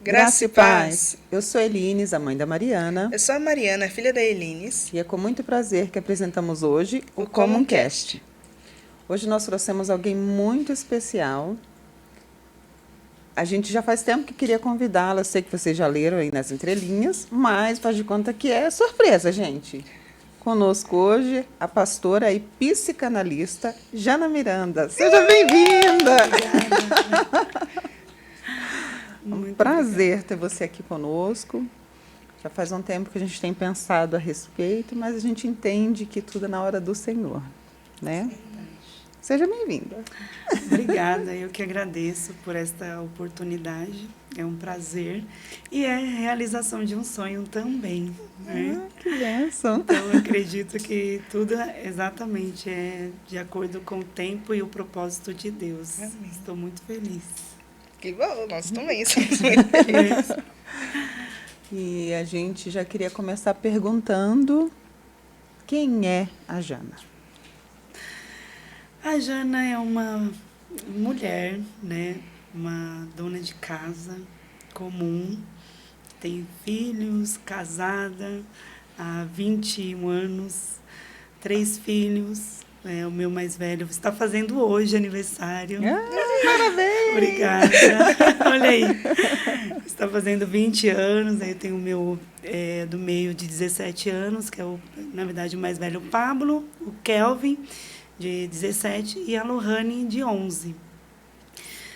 Graça e paz. Eu sou Elines, a mãe da Mariana. Eu sou a Mariana, filha da Elines. E é com muito prazer que apresentamos hoje o Comuncast. Hoje nós trouxemos alguém muito especial. A gente já faz tempo que queria convidá-la, sei que vocês já leram aí nas entrelinhas, mas faz de conta que é surpresa, gente. Conosco hoje a pastora e psicanalista Jana Miranda. Seja bem-vinda! Um prazer ter você aqui conosco. Já faz um tempo que a gente tem pensado a respeito, mas a gente entende que tudo é na hora do Senhor, né? Seja bem-vinda. Obrigada, eu que agradeço por esta oportunidade. É um prazer e é realização de um sonho também, né? Que bênção! Então, eu acredito que tudo exatamente é de acordo com o tempo e o propósito de Deus. Amém. Estou muito feliz. Que bom, nós também somos muito felizes. E a gente já queria começar perguntando quem é a Jana? A Jana é uma mulher, né? Uma dona de casa comum, tem filhos, casada há 21 anos, 3 filhos. O meu mais velho está fazendo hoje aniversário. Parabéns! Obrigada. Olha aí. Está fazendo 20 anos. Aí eu tenho o meu do meio de 17 anos, que é, na verdade, o mais velho, o Pablo, o Kelvin, de 17, e a Lohane, de 11.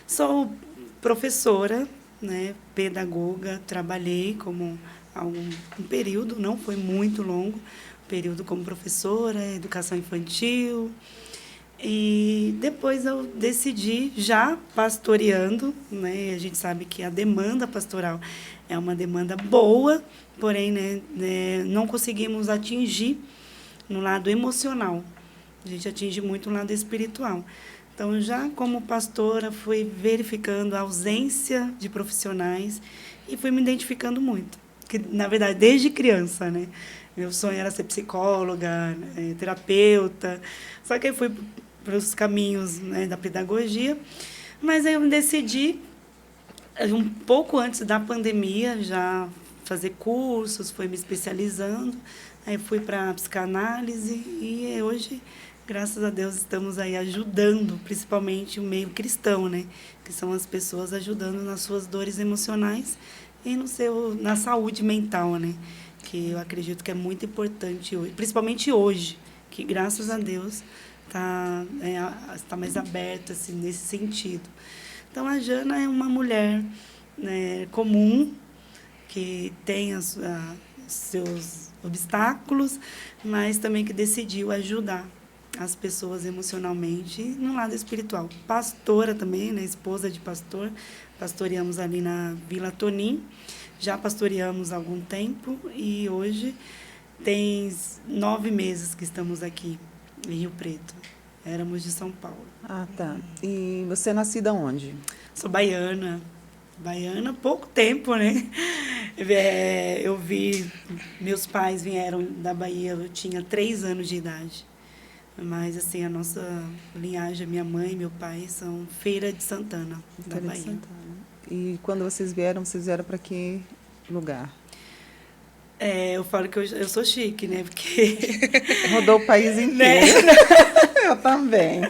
Sou professora, né, pedagoga, trabalhei como um período, não foi muito longo, período como professora, educação infantil. E depois eu decidi, já pastoreando, né? A gente sabe que a demanda pastoral é uma demanda boa, porém, não conseguimos atingir no lado emocional. A gente atinge muito no lado espiritual. Então, já como pastora, fui verificando a ausência de profissionais e fui me identificando muito. Que, na verdade, desde criança, né? Meu sonho era ser psicóloga, né, terapeuta. Só que eu fui para os caminhos, né, da pedagogia. Mas aí eu me decidi, um pouco antes da pandemia, já fazer cursos, fui me especializando. Aí fui para a psicanálise e hoje, graças a Deus, estamos aí ajudando, principalmente o meio cristão, né? Que são as pessoas ajudando nas suas dores emocionais e na saúde mental, né? Que eu acredito que é muito importante hoje, principalmente hoje, que graças a Deus está mais aberta assim, nesse sentido. Então, a Jana é uma mulher, né, comum, que tem os seus obstáculos, mas também que decidiu ajudar as pessoas emocionalmente no lado espiritual. Pastora também, né, esposa de pastor, pastoreamos ali na Vila Tonim, já pastoreamos há algum tempo e hoje tem 9 meses que estamos aqui em Rio Preto. Éramos de São Paulo. Ah, tá. E você é nascida onde? Sou baiana. Baiana, pouco tempo, né? Eu vi, meus pais vieram da Bahia, eu tinha 3 anos de idade. Mas, assim, a nossa linhagem, minha mãe e meu pai, são Feira de Santana, da Feira de Bahia. Santana. E quando vocês vieram para que lugar? Eu falo que eu sou chique, né? Porque... Rodou o país Né? inteiro. Eu também.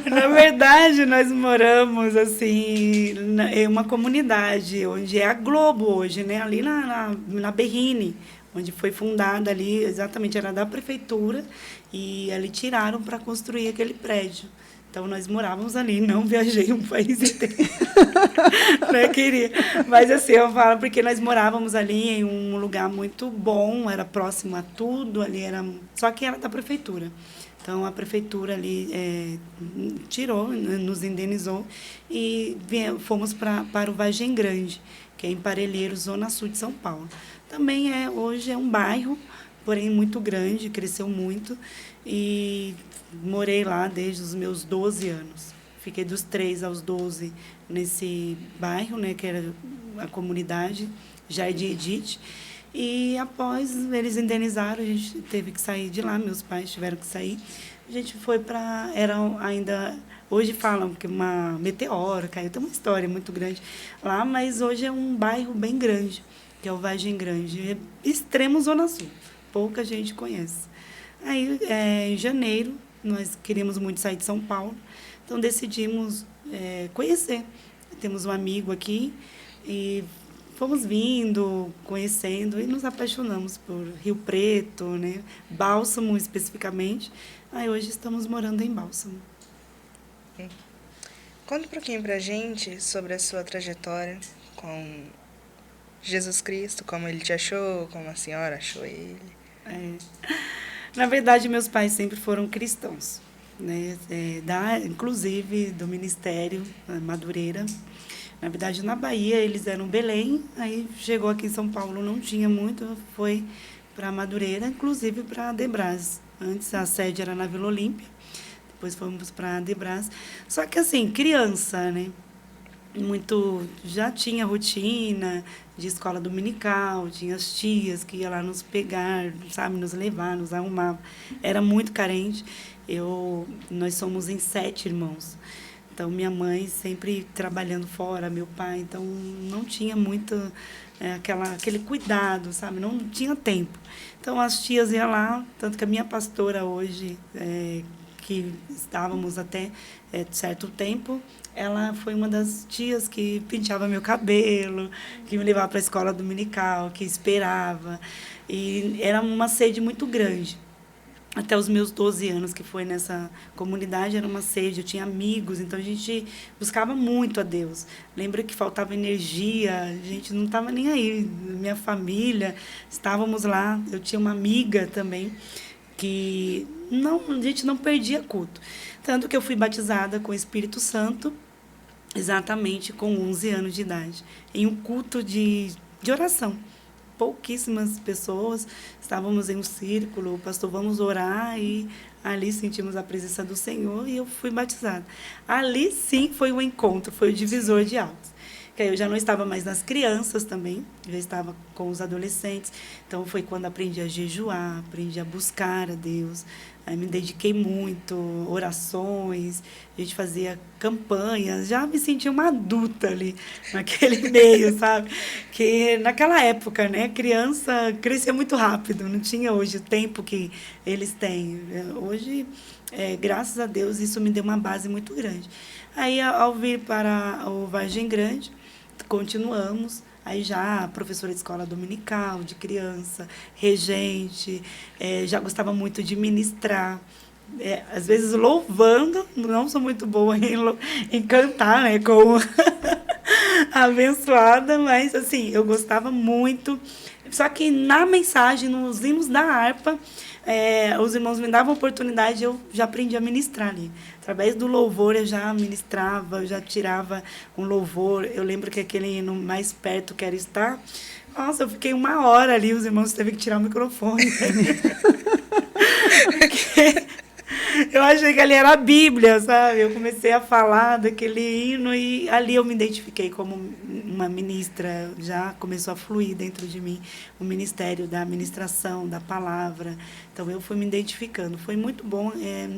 Na verdade, nós moramos, assim, em uma comunidade, onde é a Globo hoje, né? Ali na Berrine, onde foi fundada ali, exatamente, era da prefeitura, e ali tiraram para construir aquele prédio. Então, nós morávamos ali, não viajei um país inteiro. Não queria. Mas, assim, eu falo porque nós morávamos ali em um lugar muito bom, era próximo a tudo, ali era... Só que era da prefeitura. Então, a prefeitura ali tirou, nos indenizou e fomos para o Vargem Grande, que é em Parelheiros, Zona Sul de São Paulo. Também hoje é um bairro, porém muito grande, cresceu muito e morei lá desde os meus 12 anos. Fiquei dos 3 aos 12 nesse bairro, né, que era a comunidade já de Edith. E após eles indenizaram, a gente teve que sair de lá, meus pais tiveram que sair, a gente foi para... Hoje falam que uma meteora caiu, tem uma história muito grande lá, mas hoje é um bairro bem grande, que é o Vargem Grande, é extremo Zona Sul, pouca gente conhece. Aí, em janeiro, nós queríamos muito sair de São Paulo, então decidimos conhecer. Temos um amigo aqui e fomos vindo, conhecendo e nos apaixonamos por Rio Preto, né? Bálsamo especificamente. Aí hoje estamos morando em Bálsamo. Conta um pouquinho pra gente sobre a sua trajetória com Jesus Cristo, como ele te achou, como a senhora achou ele. Na verdade, meus pais sempre foram cristãos, né? Inclusive do ministério Madureira. Na verdade, na Bahia, eles eram Belém, aí chegou aqui em São Paulo, não tinha muito, foi para Madureira, inclusive para Debras. Antes a sede era na Vila Olímpia, depois fomos para Debras. Só que assim, criança, né? Já tinha rotina de escola dominical, tinha as tias que iam lá nos pegar, sabe, nos levar, nos arrumar. Era muito carente. Nós somos em 7 irmãos. Então, minha mãe sempre trabalhando fora, meu pai, então não tinha muito aquele cuidado, sabe? Não tinha tempo. Então, as tias iam lá, tanto que a minha pastora hoje, que estávamos até certo tempo, ela foi uma das tias que penteava meu cabelo, que me levava para a escola dominical, que esperava. E era uma sede muito grande. Até os meus 12 anos, que foi nessa comunidade, era uma sede, eu tinha amigos, então a gente buscava muito a Deus. Lembro que faltava energia, a gente não estava nem aí. Minha família, estávamos lá, eu tinha uma amiga também, que a gente não perdia culto. Tanto que eu fui batizada com o Espírito Santo, exatamente com 11 anos de idade, em um culto de oração. Pouquíssimas pessoas, estávamos em um círculo, o pastor, vamos orar, e ali sentimos a presença do Senhor e eu fui batizada. Ali sim foi o encontro, foi o divisor de águas. Que aí eu já não estava mais nas crianças também, já estava com os adolescentes, então foi quando aprendi a jejuar, aprendi a buscar a Deus, aí me dediquei muito, orações, a gente fazia campanhas, já me sentia uma adulta ali, naquele meio, sabe? Que naquela época, né, criança crescia muito rápido, não tinha hoje o tempo que eles têm. Hoje, graças a Deus, isso me deu uma base muito grande. Aí, ao vir para o Vargem Grande, continuamos. Aí já professora de escola dominical, de criança, regente, já gostava muito de ministrar. Às vezes louvando, não sou muito boa em cantar, né, como abençoada, mas assim, eu gostava muito. Só que na mensagem, nos hinos da harpa, os irmãos me davam oportunidade, eu já aprendi a ministrar ali. Através do louvor eu já ministrava, eu já tirava um louvor. Eu lembro que aquele hino Mais Perto Quero Estar, nossa, eu fiquei 1 hora ali, os irmãos teve que tirar o microfone. Porque eu achei que ali era a Bíblia, sabe? Eu comecei a falar daquele hino e ali eu me identifiquei como uma ministra. Já começou a fluir dentro de mim o ministério da administração, da palavra. Então, eu fui me identificando. Foi muito bom,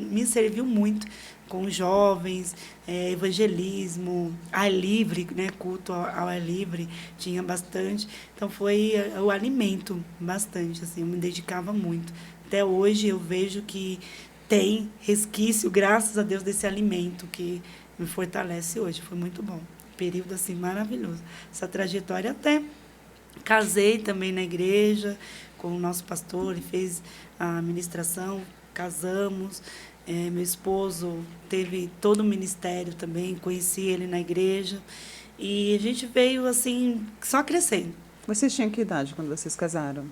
me serviu muito com os jovens, evangelismo, ar livre, né? Culto ao ar livre, tinha bastante. Então, foi o alimento bastante, assim, eu me dedicava muito. Até hoje eu vejo que tem resquício, graças a Deus, desse alimento que me fortalece hoje. Foi muito bom. Período, assim, maravilhoso. Essa trajetória até casei também na igreja com o nosso pastor, ele fez a ministração, casamos. Meu esposo teve todo o ministério também, conheci ele na igreja. E a gente veio, assim, só crescendo. Vocês tinham que idade quando vocês casaram?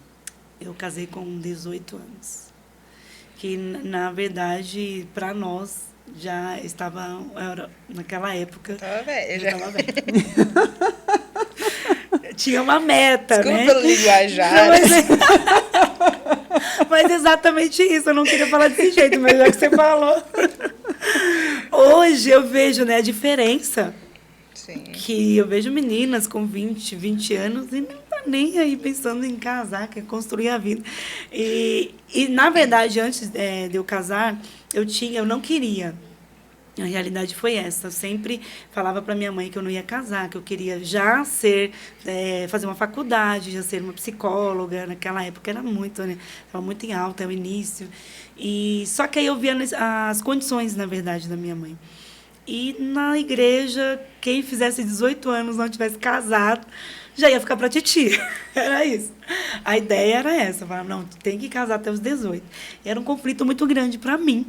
Eu casei com 18 anos. Que, na verdade, para nós, já estava, naquela época... Estava velha, já. Estava velha. Tinha uma meta, Desculpa né? pelo linguajar. Mas exatamente isso, eu não queria falar desse jeito, mas já que você falou. Hoje eu vejo, né, a diferença. Sim. Que eu vejo meninas com 20 anos e nem aí pensando em casar, que é construir a vida. E na verdade, antes de eu casar, eu não queria. A realidade foi essa. Eu sempre falava para minha mãe que eu não ia casar, que eu queria já fazer uma faculdade, já ser uma psicóloga. Naquela época era muito, né? Estava muito em alta, o início. Só que aí eu via as condições, na verdade, da minha mãe. E na igreja, quem fizesse 18 anos não tivesse casado, já ia ficar para titia. Era isso. A ideia era essa. Eu falava, não, tem que casar até os 18. Era um conflito muito grande para mim.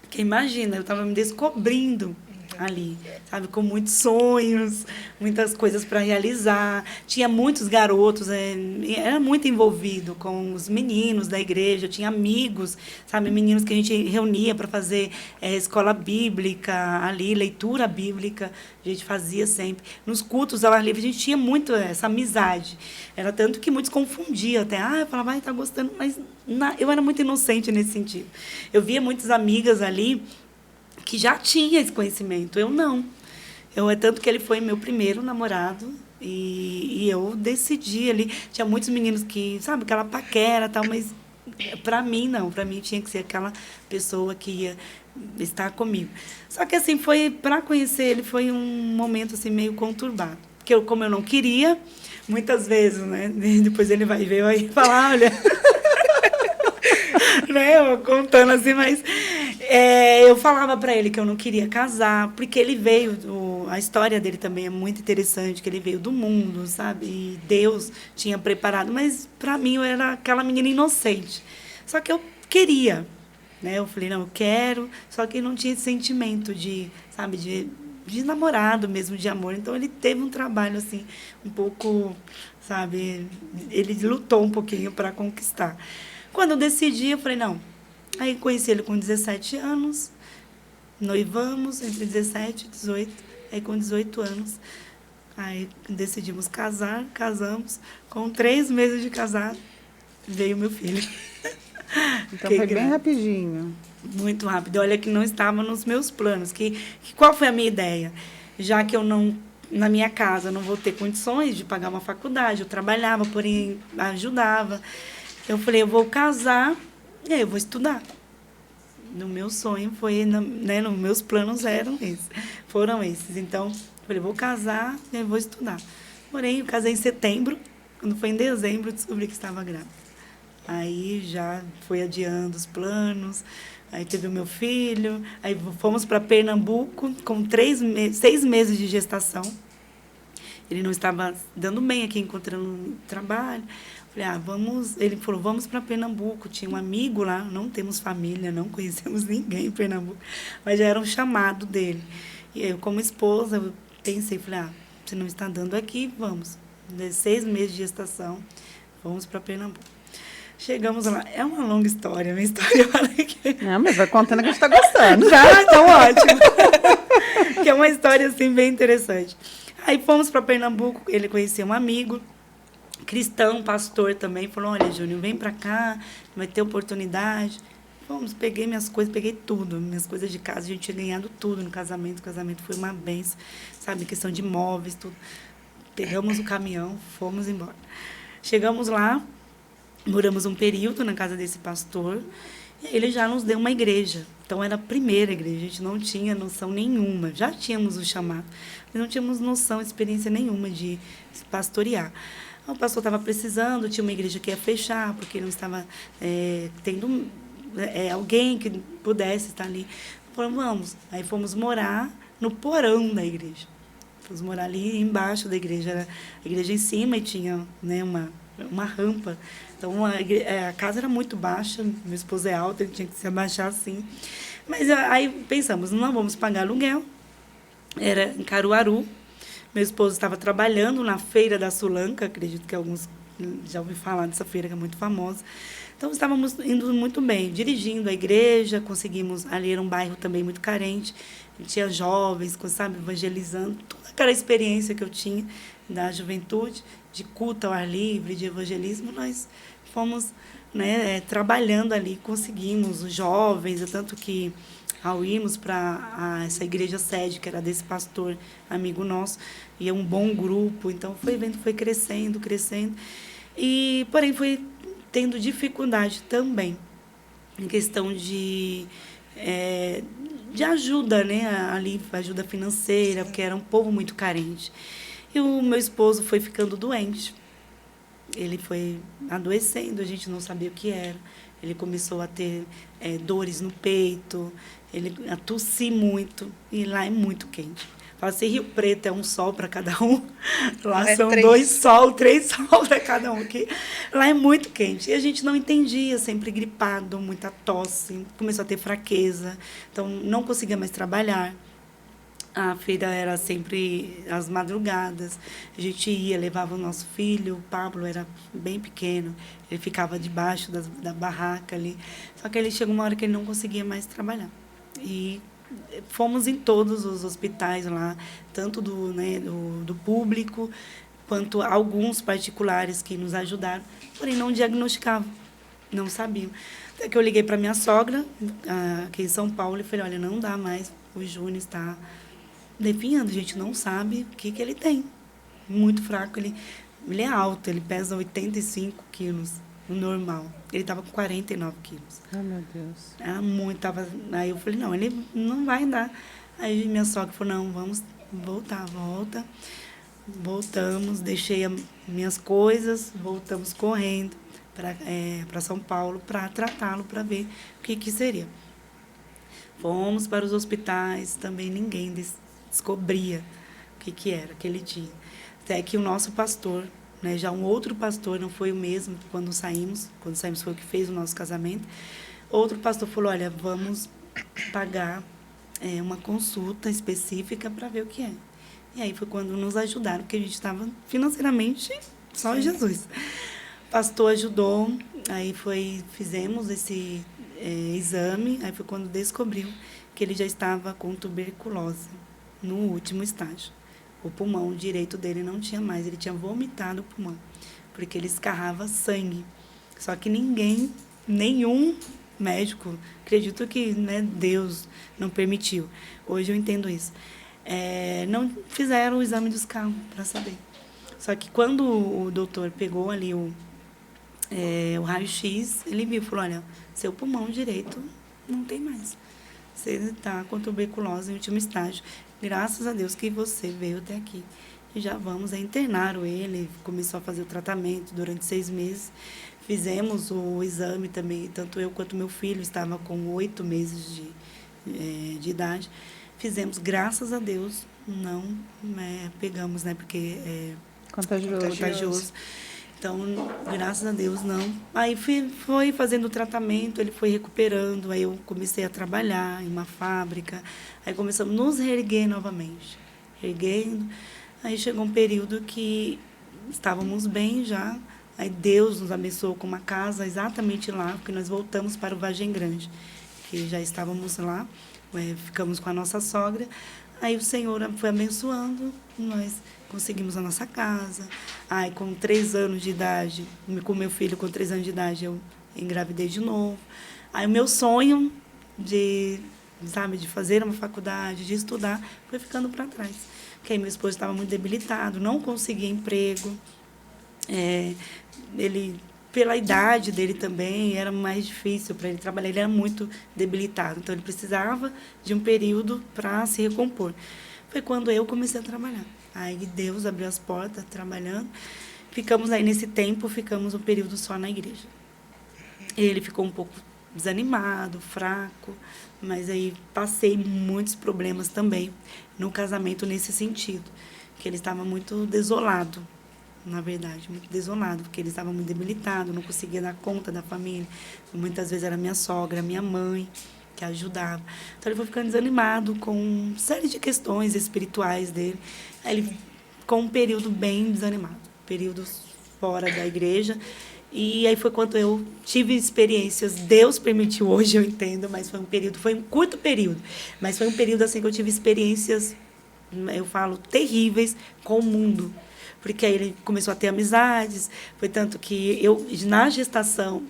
Porque imagina, eu estava me descobrindo ali, sabe, com muitos sonhos, muitas coisas para realizar. Tinha muitos garotos, era muito envolvido com os meninos da igreja, tinha amigos, sabe, meninos que a gente reunia para fazer escola bíblica ali, leitura bíblica, a gente fazia sempre. Nos cultos ao ar livre, a gente tinha muito essa amizade. Era tanto que muitos confundiam até, eu falava, tá gostando, mas eu era muito inocente nesse sentido. Eu via muitas amigas ali que já tinha esse conhecimento, eu não. Tanto que ele foi meu primeiro namorado e eu decidi ali. Tinha muitos meninos que, sabe, aquela paquera e tal, mas para mim não. Para mim tinha que ser aquela pessoa que ia estar comigo. Só que assim, para conhecer ele foi um momento assim meio conturbado. Porque como eu não queria, muitas vezes, né? Depois ele vai ver e vai falar, olha... né, eu contando assim, mas eu falava para ele que eu não queria casar, porque ele veio, a história dele também é muito interessante, que ele veio do mundo, sabe? E Deus tinha preparado, mas para mim eu era aquela menina inocente. Só que eu queria, né? Eu falei, não, eu quero, só que não tinha esse sentimento de, sabe, de namorado mesmo, de amor. Então ele teve um trabalho assim, um pouco, sabe, ele lutou um pouquinho para conquistar. Quando eu decidi, eu falei, não. Aí conheci ele com 17 anos, noivamos entre 17 e 18. Aí com 18 anos, aí decidimos casamos. Com 3 meses de casado, veio meu filho. Então foi bem rapidinho. Muito rápido. Olha que não estava nos meus planos. Qual foi a minha ideia? Já que eu não... Na minha casa, eu não vou ter condições de pagar uma faculdade. Eu trabalhava, porém ajudava. Eu falei, eu vou casar e aí eu vou estudar. No meu sonho foi, né, nos meus planos foram esses. Então, eu falei, vou casar e eu vou estudar. Porém, eu casei em setembro, quando foi em dezembro, eu descobri que estava grávida. Aí já foi adiando os planos, aí teve o meu filho, aí fomos para Pernambuco com 6 meses de gestação. Ele não estava dando bem aqui, encontrando trabalho. Falei, vamos... Ele falou, vamos para Pernambuco. Tinha um amigo lá, não temos família, não conhecemos ninguém em Pernambuco, mas já era um chamado dele. E eu, como esposa, eu pensei, falei, se não está dando aqui, vamos. 6 meses de gestação, vamos para Pernambuco. Chegamos lá, é uma longa história, minha história. Não, mas vai contando que a gente está gostando. Já, então ótimo. Que é uma história, assim, bem interessante. Aí fomos para Pernambuco, ele conheceu um amigo, cristão, pastor também, falou, olha, Júnior, vem para cá, vai ter oportunidade. Fomos, peguei minhas coisas, peguei tudo, minhas coisas de casa, a gente tinha ganhado tudo no casamento, o casamento foi uma bênção, sabe, questão de móveis, tudo. Pegamos o caminhão, fomos embora. Chegamos lá, moramos um período na casa desse pastor, e ele já nos deu uma igreja. Então, era a primeira igreja, a gente não tinha noção nenhuma, já tínhamos o chamado, mas não tínhamos noção, experiência nenhuma de pastorear. O pastor estava precisando, tinha uma igreja que ia fechar, porque não estava tendo alguém que pudesse estar ali. Falamos, vamos. Aí fomos morar no porão da igreja. Fomos morar ali embaixo da igreja. Era a igreja em cima e tinha, né, uma rampa. Então, a casa era muito baixa, meu esposo é alto, ele tinha que se abaixar assim. Mas aí pensamos, não vamos pagar aluguel. Era em Caruaru. Meu esposo estava trabalhando na Feira da Sulanca, acredito que alguns já ouviram falar dessa feira, que é muito famosa. Então, estávamos indo muito bem, dirigindo a igreja, conseguimos, ali era um bairro também muito carente, tinha jovens, sabe, evangelizando, toda aquela experiência que eu tinha da juventude, de culto ao ar livre, de evangelismo, nós fomos né, trabalhando ali, conseguimos, os jovens, tanto que ao irmos para essa igreja sede, que era desse pastor amigo nosso, e é um bom grupo, então foi crescendo, e porém foi tendo dificuldade também em questão de ajuda, né, ali, ajuda financeira, porque era um povo muito carente. E o meu esposo foi ficando doente. Ele foi adoecendo, a gente não sabia o que era. Ele começou a ter dores no peito, a tossir muito, e lá é muito quente. Fala assim, Rio Preto é um sol para cada um, lá são 2 sol, 3 sol para cada um. Aqui. Lá é muito quente. E a gente não entendia, sempre gripado, muita tosse, começou a ter fraqueza, então não conseguia mais trabalhar. A feira era sempre às madrugadas. A gente ia, levava o nosso filho, o Pablo era bem pequeno, ele ficava debaixo da barraca ali. Só que ele chegou uma hora que ele não conseguia mais trabalhar. E fomos em todos os hospitais lá, tanto do público, quanto alguns particulares que nos ajudaram, porém não diagnosticavam, não sabiam. Até que eu liguei para minha sogra, aqui em São Paulo, e falei, olha, não dá mais, o Júnior está definhando, a gente não sabe o que ele tem. Muito fraco, ele é alto, ele pesa 85 quilos, o normal. Ele estava com 49 quilos. Ah, meu Deus. Era muito, aí eu falei, não, ele não vai dar. Aí minha sogra falou, não, vamos voltar, voltamos, deixei minhas coisas, voltamos correndo para São Paulo para tratá-lo, para ver o que seria. Fomos para os hospitais, também ninguém descobria o que era aquele dia. Até que o nosso pastor, né, já um outro pastor, não foi o mesmo quando saímos foi o que fez o nosso casamento, outro pastor falou, olha, vamos pagar uma consulta específica para ver o que é. E aí foi quando nos ajudaram, porque a gente estava financeiramente só Jesus. O pastor ajudou, aí fizemos esse exame, aí foi quando descobriu que ele já estava com tuberculose no último estágio. O pulmão direito dele não tinha mais, ele tinha vomitado o pulmão, porque ele escarrava sangue. Só que nenhum médico, acredito que, né, Deus não permitiu. Hoje eu entendo isso. Não fizeram o exame dos carros para saber. Só que quando o doutor pegou ali o raio-x, ele viu e falou, olha, seu pulmão direito não tem mais. Você está com tuberculose em último estágio. Graças a Deus que você veio até aqui. E já internaram ele, começou a fazer o tratamento durante 6 meses. Fizemos o exame também, tanto eu quanto meu filho estava com 8 meses de idade. Fizemos, graças a Deus, não pegamos, né, porque é contagioso. Então, graças a Deus, não. Aí foi fazendo o tratamento, ele foi recuperando, aí eu comecei a trabalhar em uma fábrica, aí começamos a nos reerguer novamente. Reerguendo, aí chegou um período que estávamos bem já, aí Deus nos abençoou com uma casa exatamente lá, porque nós voltamos para o Vargem Grande, que já estávamos lá, ficamos com a nossa sogra, aí o Senhor foi abençoando, nós conseguimos a nossa casa. Aí, com 3 anos de idade, com meu filho com 3 anos de idade, eu engravidei de novo. Aí, o meu sonho de fazer uma faculdade, de estudar, foi ficando para trás. Porque aí meu esposo estava muito debilitado, não conseguia emprego. Ele, pela idade dele também, era mais difícil para ele trabalhar. Ele era muito debilitado, então ele precisava de um período para se recompor. Foi quando eu comecei a trabalhar. Aí Deus abriu as portas, trabalhando. Ficamos aí nesse tempo, ficamos um período só na igreja. Ele ficou um pouco desanimado, fraco, mas aí passei muitos problemas também no casamento nesse sentido, que ele estava muito desolado, na verdade, muito desolado, porque ele estava muito debilitado, não conseguia dar conta da família. Muitas vezes era minha sogra, minha mãe, que ajudava. Então, ele foi ficando desanimado com uma série de questões espirituais dele. Aí ele ficou um período bem desanimado, períodos fora da igreja. E aí foi quando eu tive experiências, Deus permitiu, hoje eu entendo, mas foi um curto período, mas foi um período assim que eu tive experiências, eu falo, terríveis com o mundo. porque aí ele começou a ter amizades. Foi tanto que eu, na gestação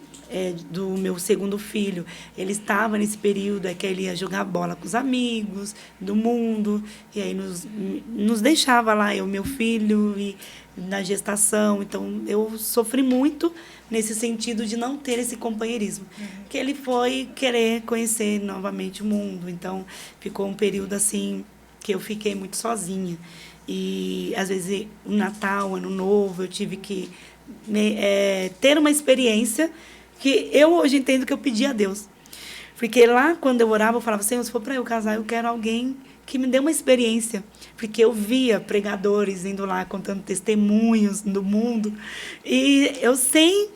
do meu segundo filho, ele estava nesse período que ele ia jogar bola com os amigos do mundo, e aí nos deixava lá, eu, meu filho, e na gestação. Então, eu sofri muito nesse sentido de não ter esse companheirismo. Que ele foi querer conhecer novamente o mundo. Então, ficou um período assim que eu fiquei muito sozinha. E, às vezes, o Natal, Ano Novo, eu tive que ter uma experiência que eu hoje entendo que eu pedi a Deus. Porque lá, quando eu orava, eu falava, Senhor, se for para eu casar, eu quero alguém que me dê uma experiência. Porque eu via pregadores indo lá contando testemunhos do mundo. E eu sem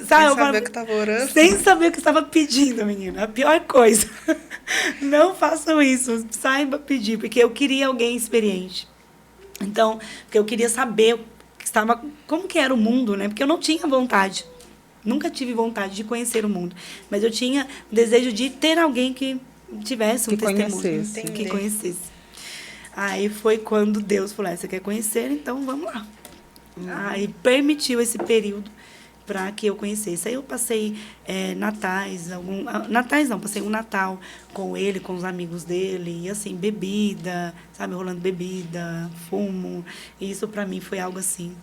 saber o que estava orando. Sem saber o que estava pedindo, menina. A pior coisa. Não façam isso. Saiba pedir, porque eu queria alguém experiente. Então, porque eu queria saber como que era o mundo, né? Porque eu não tinha vontade. Nunca tive vontade de conhecer o mundo. Mas eu tinha o desejo de ter alguém que tivesse um testemunho. Que conhecesse. Aí foi quando Deus falou, você quer conhecer? Então vamos lá. Aí permitiu esse período para que eu conhecesse. Aí eu passei passei um Natal com ele, com os amigos dele, e assim, bebida, sabe, rolando bebida, fumo. E isso para mim foi algo assim,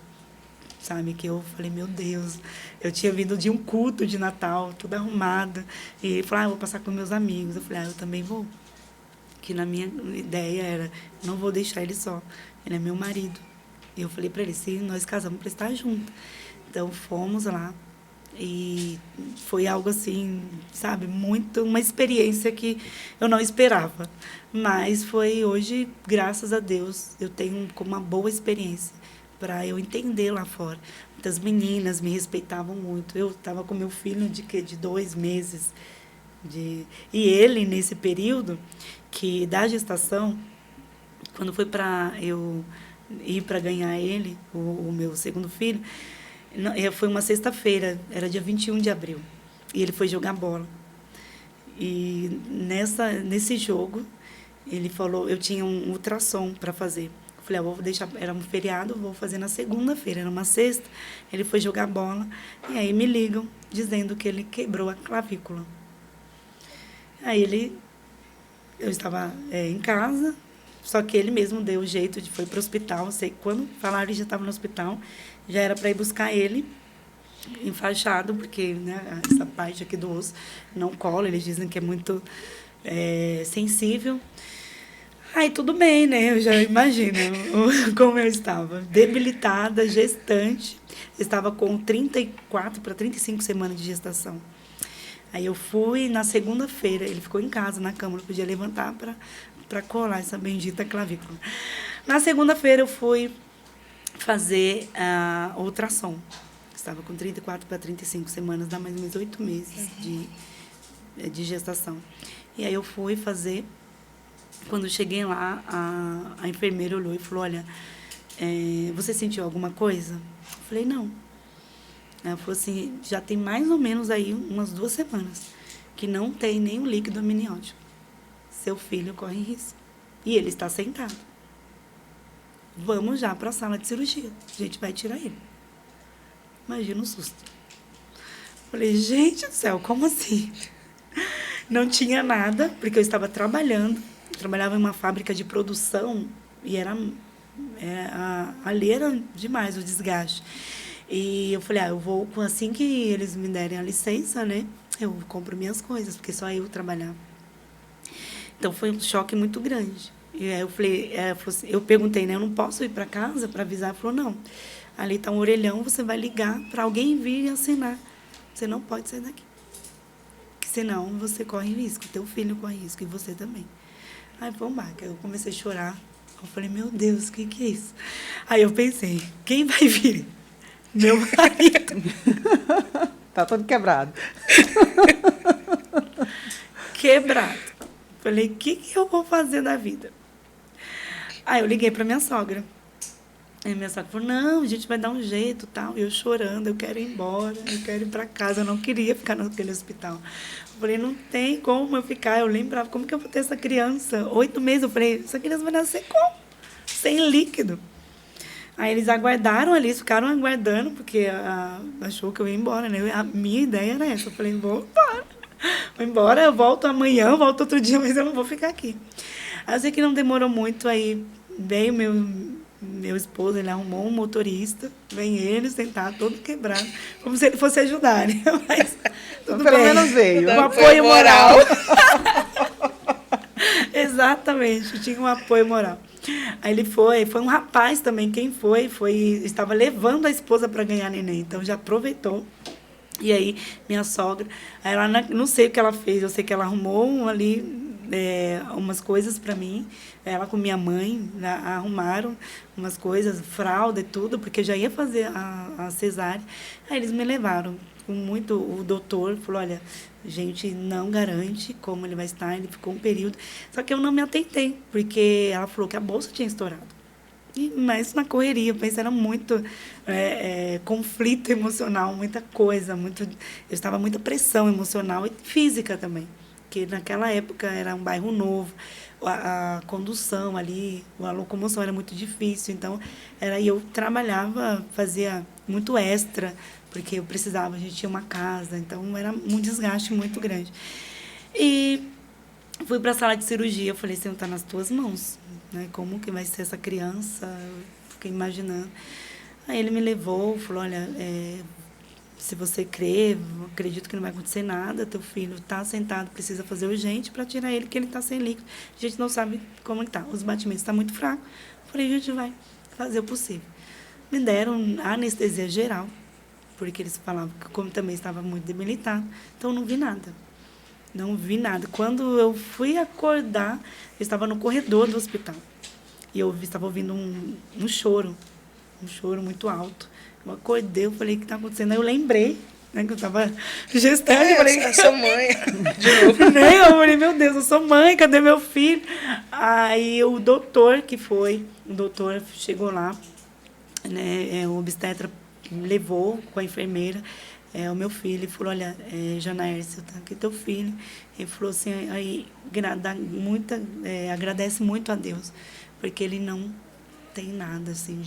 sabe, que eu falei, meu Deus, eu tinha vindo de um culto de Natal, tudo arrumado, e ele falou, eu vou passar com meus amigos. Eu falei, eu também vou. Que na minha ideia era, não vou deixar ele só, ele é meu marido. E eu falei para ele, se nós casamos para estar juntos. Então, fomos lá e foi algo assim, sabe, uma experiência que eu não esperava. Mas foi hoje, graças a Deus, eu tenho uma boa experiência para eu entender lá fora. Muitas meninas me respeitavam muito. Eu estava com meu filho de 2 meses. E ele, nesse período da gestação, quando foi para eu ir para ganhar ele, o meu segundo filho, foi uma sexta-feira, era dia 21 de abril, e ele foi jogar bola. E nesse jogo, ele falou, eu tinha um ultrassom para fazer. Eu falei, vou deixar, era um feriado, vou fazer na segunda-feira, era uma sexta. Ele foi jogar bola, e aí me ligam, dizendo que ele quebrou a clavícula. Aí eu estava em casa, só que ele mesmo deu o jeito foi para o hospital. Sei que quando falaram que já estava no hospital, já era para ir buscar ele enfaixado, porque, né, essa parte aqui do osso não cola, eles dizem que é muito sensível. Aí tudo bem, né? Eu já imagino como eu estava. Debilitada, gestante. Eu estava com 34 para 35 semanas de gestação. Aí eu fui na segunda-feira, ele ficou em casa, na cama, não podia levantar para colar essa bendita clavícula. Na segunda-feira eu fui fazer a ultrassom. Estava com 34 para 35 semanas, dá mais ou menos 8 meses de gestação. E aí eu fui fazer. Quando eu cheguei lá, a enfermeira olhou e falou, olha, você sentiu alguma coisa? Eu falei, não. Ela falou assim, já tem mais ou menos aí umas 2 semanas que não tem nenhum líquido amniótico. Seu filho corre risco. E ele está sentado. Vamos já para a sala de cirurgia. A gente vai tirar ele. Imagina o susto. Falei, gente do céu, como assim? Não tinha nada, porque eu estava trabalhando. Trabalhava em uma fábrica de produção e ali era demais o desgaste. E eu falei, eu vou, assim que eles me derem a licença, né, eu compro minhas coisas, porque só eu trabalhava. Então, foi um choque muito grande. E aí eu falei, eu perguntei, né, eu não posso ir para casa para avisar? Ela falou, não, ali está um orelhão, você vai ligar para alguém vir e assinar. Você não pode sair daqui. Porque senão você corre risco, teu filho corre risco e você também. Aí foi um baque. Eu comecei a chorar. Eu falei, meu Deus, o que é isso? Aí eu pensei, quem vai vir? Meu marido. Tá todo quebrado. Quebrado. Falei, o que eu vou fazer da vida? Aí eu liguei para minha sogra. Aí minha sogra falou, não, a gente vai dar um jeito, tal. E eu chorando, eu quero ir embora, eu quero ir para casa. Eu não queria ficar naquele hospital. Eu falei, não tem como eu ficar. Eu lembrava, como que eu vou ter essa criança? 8 meses. Eu falei, essa criança vai nascer como? Sem líquido. Aí eles aguardaram ali, ficaram aguardando, porque achou que eu ia embora, né? A minha ideia era essa. Eu falei, vou embora. Vou embora, eu volto amanhã, eu volto outro dia, mas eu não vou ficar aqui. Aí eu sei que não demorou muito, aí veio meu esposo, ele arrumou um motorista, vem ele sentado, todo quebrado, como se ele fosse ajudar, né? Mas tudo Pelo bem. menos veio. Um apoio moral. Exatamente, tinha um apoio moral. Aí ele foi um rapaz também, quem estava levando a esposa para ganhar neném, então já aproveitou. E aí, minha sogra, aí ela, não sei o que ela fez, eu sei que ela arrumou ali umas coisas para mim, ela com minha mãe, arrumaram umas coisas, fralda e tudo, porque eu já ia fazer a cesárea. Aí eles me levaram, o doutor falou, olha, a gente não garante como ele vai estar, ele ficou um período, só que eu não me atentei, porque ela falou que a bolsa tinha estourado. Mas na correria, pensando muito conflito emocional, muita coisa, eu estava muita pressão emocional e física também, porque naquela época era um bairro novo, a condução ali, a locomoção era muito difícil, então eu trabalhava, fazia muito extra, porque eu precisava, a gente tinha uma casa, então era um desgaste muito grande. E fui para a sala de cirurgia, eu falei, Senhor, está nas tuas mãos, né? Como que vai ser essa criança? Eu fiquei imaginando. Aí ele me levou, falou, olha, se você crê, acredito que não vai acontecer nada, teu filho está sentado, precisa fazer urgente para tirar ele, que ele está sem líquido. A gente não sabe como ele está, os batimentos estão muito fracos. Falei, a gente vai fazer o possível. Me deram anestesia geral, porque eles falavam que como também estava muito debilitado, então eu não vi nada. Não vi nada. Quando eu fui acordar, eu estava no corredor do hospital. E eu estava ouvindo um choro muito alto. Eu acordei, eu falei, o que está acontecendo? Aí eu lembrei, né, que eu estava gestando. Eu falei, eu sou mãe, de novo. Né? Eu falei, meu Deus, eu sou mãe, cadê meu filho? Aí o doutor chegou lá, né, o obstetra levou com a enfermeira, o meu filho, e falou, olha, Janaércio, tá aqui teu filho. Ele falou assim, aí agradece muito a Deus, porque ele não tem nada, assim,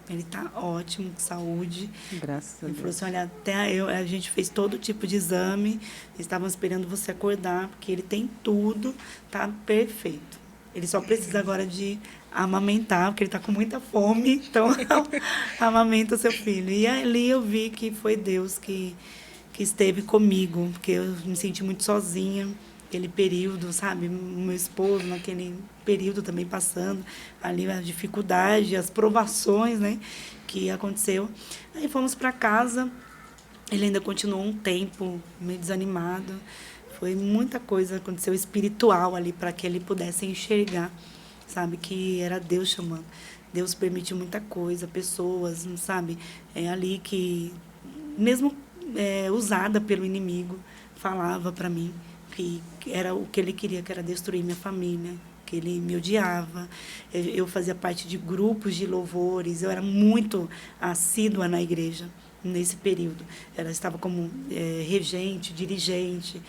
ele está ótimo, de saúde. Graças a Deus. Ele falou assim, olha, a gente fez todo tipo de exame, estavam esperando você acordar, porque ele tem tudo, tá perfeito. Ele só precisa agora de amamentar, porque ele está com muita fome, então amamenta o seu filho. E ali eu vi que foi Deus que esteve comigo, porque eu me senti muito sozinha, aquele período, sabe? O meu esposo naquele período também passando ali a dificuldade, as provações, né, que aconteceu. Aí fomos para casa, ele ainda continuou um tempo meio desanimado, foi muita coisa aconteceu espiritual ali para que ele pudesse enxergar, sabe, que era Deus chamando. Deus permitiu muita coisa, pessoas, sabe, ali que, mesmo usada pelo inimigo, falava para mim que era o que ele queria, que era destruir minha família, que ele me odiava. Eu fazia parte de grupos de louvores, eu era muito assídua na igreja nesse período. Ela estava como regente, dirigente,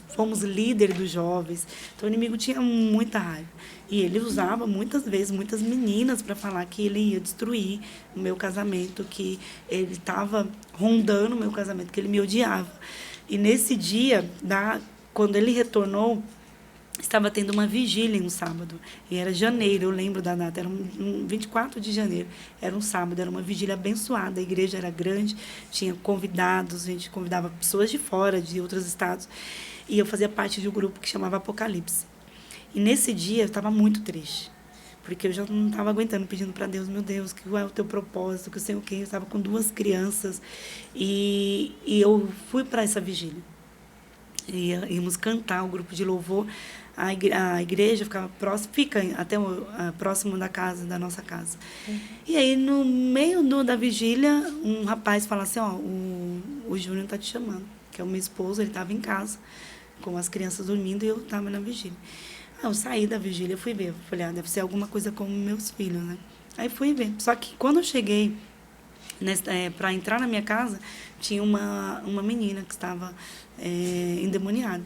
fomos líderes dos jovens. Então o inimigo tinha muita raiva. E ele usava muitas vezes muitas meninas para falar que ele ia destruir o meu casamento, que ele estava rondando o meu casamento, que ele me odiava. E nesse dia, quando ele retornou, estava tendo uma vigília um sábado. E era janeiro, eu lembro da data, era 24 de janeiro. Era um sábado, era uma vigília abençoada. A igreja era grande, tinha convidados, a gente convidava pessoas de fora, de outros estados. E eu fazia parte de um grupo que chamava Apocalipse. E nesse dia eu estava muito triste, porque eu já não estava aguentando, pedindo para Deus, meu Deus, qual é o teu propósito, que eu sei o quê. Eu estava com 2 crianças e eu fui para essa vigília. Íamos cantar o grupo de louvor. A igreja fica até próximo da nossa casa. E aí, no meio da vigília, um rapaz fala assim, o Júnior está te chamando, que é o meu esposo, ele estava em casa, com as crianças dormindo, e eu estava na vigília. Eu saí da vigília, fui ver. Falei, deve ser alguma coisa como meus filhos, né? Aí fui ver. Só que quando eu cheguei para entrar na minha casa, tinha uma menina que estava endemoniada.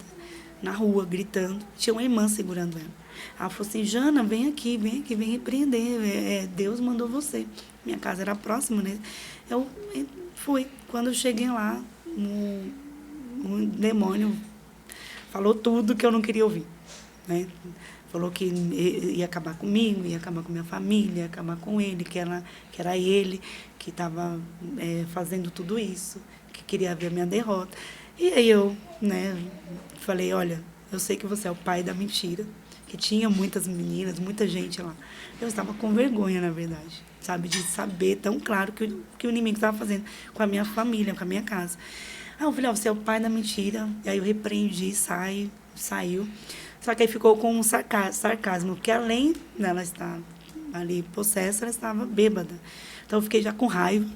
na rua, gritando. Tinha uma irmã segurando ela. Ela falou assim, Jana, vem aqui, vem repreender. Deus mandou você. Minha casa era próxima, né? Eu fui. Quando eu cheguei lá, o demônio falou tudo que eu não queria ouvir, né? Falou que ia acabar comigo, ia acabar com minha família, ia acabar com ele, que era ele que estava fazendo tudo isso, que queria ver a minha derrota. E aí eu, né, falei, olha, eu sei que você é o pai da mentira, que tinha muitas meninas, muita gente lá. Eu estava com vergonha, na verdade, sabe, de saber tão claro que o inimigo estava fazendo com a minha família, com a minha casa. Aí eu falei, você é o pai da mentira. E aí eu repreendi, saiu. Só que aí ficou com um sarcasmo, porque além dela estar ali possessa, ela estava bêbada. Então eu fiquei já com raiva.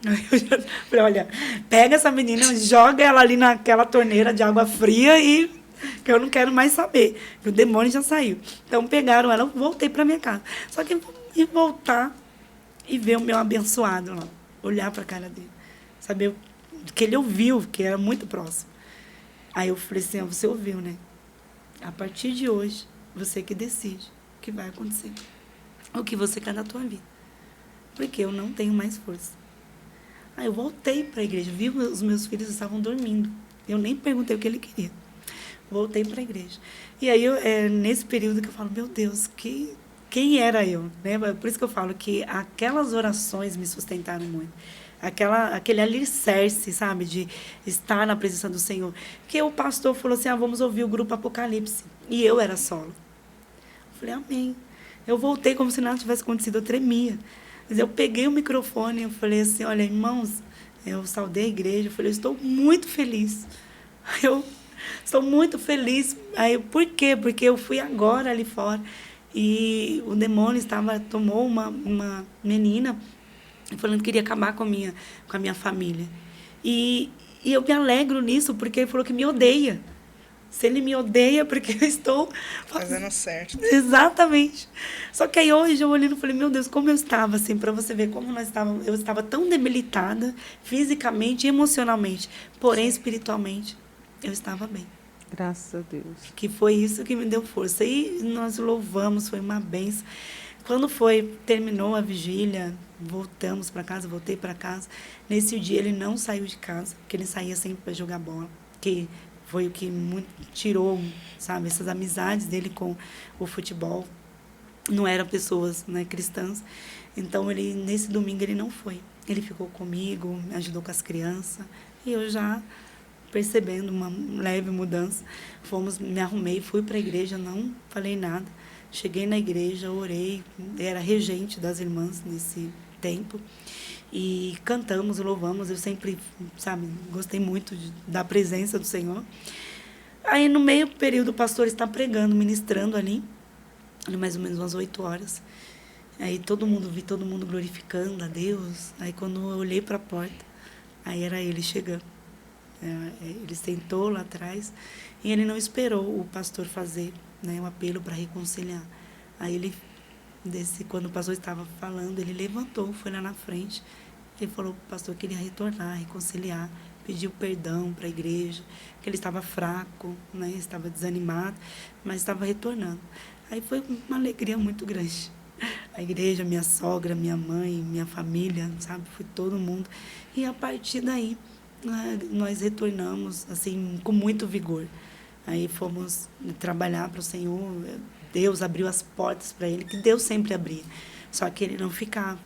Eu já falei, olha, pega essa menina, joga ela ali naquela torneira de água fria e que eu não quero mais saber. O demônio já saiu. Então pegaram ela, eu voltei para minha casa. Só que e voltar e ver o meu abençoado lá, olhar para a cara dele, saber que ele ouviu, que era muito próximo. Aí eu falei assim, você ouviu, né? A partir de hoje, você que decide o que vai acontecer. O que você quer da tua vida. Porque eu não tenho mais força. Aí eu voltei para a igreja, vi os meus filhos estavam dormindo. Eu nem perguntei o que ele queria. Voltei para a igreja. E aí, nesse período que eu falo, meu Deus, quem era eu? Né? Por isso que eu falo que aquelas orações me sustentaram muito. Aquele alicerce, sabe, de estar na presença do Senhor. Que o pastor falou assim, vamos ouvir o grupo Apocalipse. E eu era solo. Eu falei, amém. Eu voltei como se nada tivesse acontecido, eu tremia. Mas eu peguei o microfone e eu falei assim, olha, irmãos, eu saudei a igreja, eu falei, eu estou muito feliz. Eu estou muito feliz. Aí, por quê? Porque eu fui agora ali fora e o demônio tomou uma menina falando que queria acabar com a minha família. E eu me alegro nisso, porque ele falou que me odeia. Se ele me odeia, porque eu estou fazendo certo. Exatamente. Só que aí hoje eu olhando e falei, meu Deus, como eu estava, assim, para você ver como eu estava tão debilitada, fisicamente e emocionalmente, porém espiritualmente, eu estava bem. Graças a Deus. Que foi isso que me deu força. E nós louvamos, foi uma bênção. Quando terminou a vigília, voltamos para casa, voltei para casa. Nesse dia ele não saiu de casa, porque ele saía sempre para jogar bola, que foi o que tirou, sabe, essas amizades dele com o futebol. Não eram pessoas, né, cristãs. Então nesse domingo ele não foi. Ele ficou comigo, me ajudou com as crianças. E eu já percebendo uma leve mudança, me arrumei, fui para a igreja, não falei nada. Cheguei na igreja, orei, era regente das irmãs nesse tempo, e cantamos, louvamos. Eu sempre, sabe, gostei muito da presença do Senhor. Aí, no meio período, o pastor está pregando, ministrando ali mais ou menos umas 8 horas. Aí vi todo mundo glorificando a Deus. Aí, quando eu olhei para a porta, aí era ele chegando. Ele sentou lá atrás e ele não esperou o pastor fazer, né, um apelo para reconciliar. Aí quando o pastor estava falando, ele levantou, foi lá na frente. Ele falou para o pastor que ele ia retornar, reconciliar, pediu perdão para a igreja, que ele estava fraco, né, estava desanimado, mas estava retornando. Aí foi uma alegria muito grande. A igreja, minha sogra, minha mãe, minha família, sabe, foi todo mundo. E a partir daí, nós retornamos assim com muito vigor. Aí fomos trabalhar para o Senhor. Deus abriu as portas para ele, que Deus sempre abria, só que ele não ficava.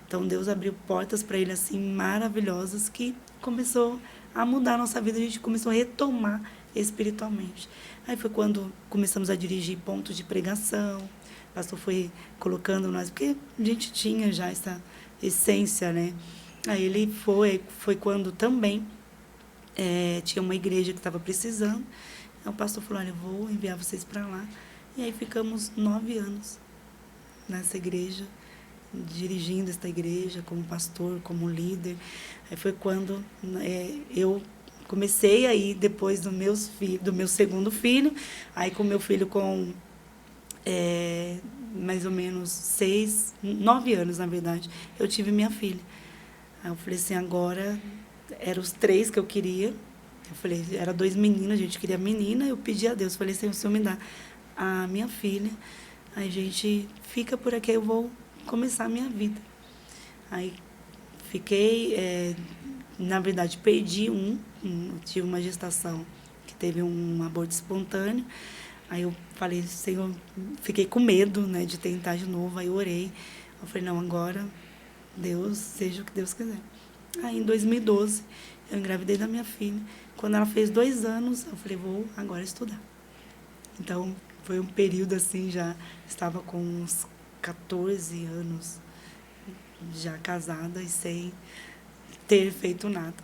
Então Deus abriu portas para ele assim maravilhosas, que começou a mudar a nossa vida. A gente começou a retomar espiritualmente. Aí foi quando começamos a dirigir pontos de pregação. O pastor foi colocando nós, porque a gente tinha já essa essência, né? Aí ele foi quando também tinha uma igreja que estava precisando. Aí o pastor falou, olha, eu vou enviar vocês para lá. E aí ficamos 9 anos nessa igreja, dirigindo esta igreja como pastor, como líder. Aí foi quando eu comecei aí, depois do meu segundo filho, aí com meu filho com mais ou menos 9 anos, na verdade, eu tive minha filha. Aí eu falei assim, agora eram os 3 que eu queria. Eu falei, era 2 meninos, a gente queria menina, eu pedi a Deus, falei, Senhor, o Senhor me dá a minha filha, aí a gente fica por aqui, eu vou começar a minha vida. Aí fiquei, na verdade, perdi tive uma gestação que teve um aborto espontâneo. Aí eu falei, Senhor, fiquei com medo, né, de tentar de novo. Aí eu orei. Eu falei, não, agora, Deus, seja o que Deus quiser. Aí em 2012, eu engravidei da minha filha. Quando ela fez 2 anos, eu falei, vou agora estudar. Então, foi um período assim, já estava com uns 14 anos, já casada e sem ter feito nada.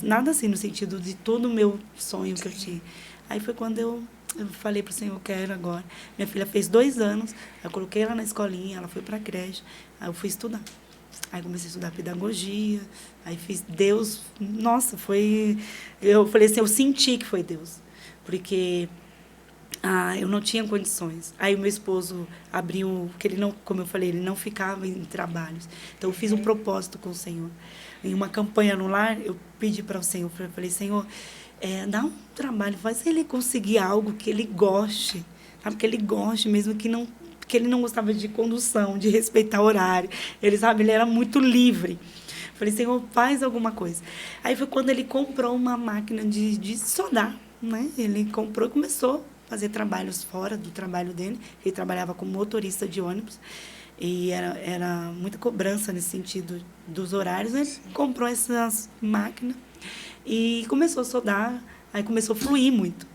Nada assim, no sentido de todo o meu sonho que eu tinha. Aí foi quando eu falei para o Senhor, eu quero agora. Minha filha fez 2 anos, eu coloquei ela na escolinha, ela foi para a creche, aí eu fui estudar. Aí comecei a estudar pedagogia, aí fiz Deus, nossa, foi... Eu falei assim, eu senti que foi Deus, porque eu não tinha condições. Aí o meu esposo abriu, que ele não, como eu falei, ele não ficava em trabalhos. Então eu fiz um propósito com o Senhor. Em uma campanha no lar, eu pedi para o Senhor, eu falei, Senhor, dá um trabalho, faz ele conseguir algo que ele goste, sabe? Que ele goste, mesmo que não... Porque ele não gostava de condução, de respeitar horário. Ele, sabe, ele era muito livre. Falei, Senhor, faz alguma coisa. Aí foi quando ele comprou uma máquina de soldar, né? Ele comprou e começou a fazer trabalhos fora do trabalho dele. Ele trabalhava como motorista de ônibus. E era muita cobrança nesse sentido dos horários. Ele comprou essas máquinas e começou a soldar. Aí começou a fluir muito.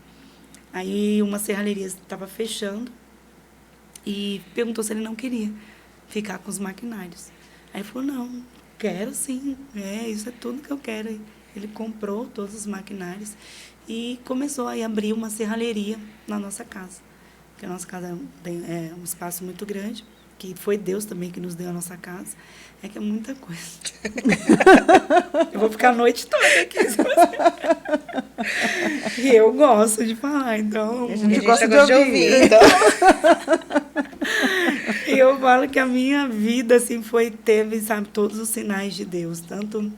Aí uma serralheria estava fechando. E perguntou se ele não queria ficar com os maquinários. Aí ele falou, não, quero sim, isso é tudo que eu quero. Ele comprou todos os maquinários e começou a abrir uma serralheria na nossa casa. Porque a nossa casa tem um espaço muito grande, que foi Deus também que nos deu a nossa casa. É que é muita coisa. Eu vou ficar a noite toda aqui. E eu gosto de falar, então... A gente gosta de ouvir. Então. E eu falo que a minha vida, assim, teve, sabe, todos os sinais de Deus. Tanto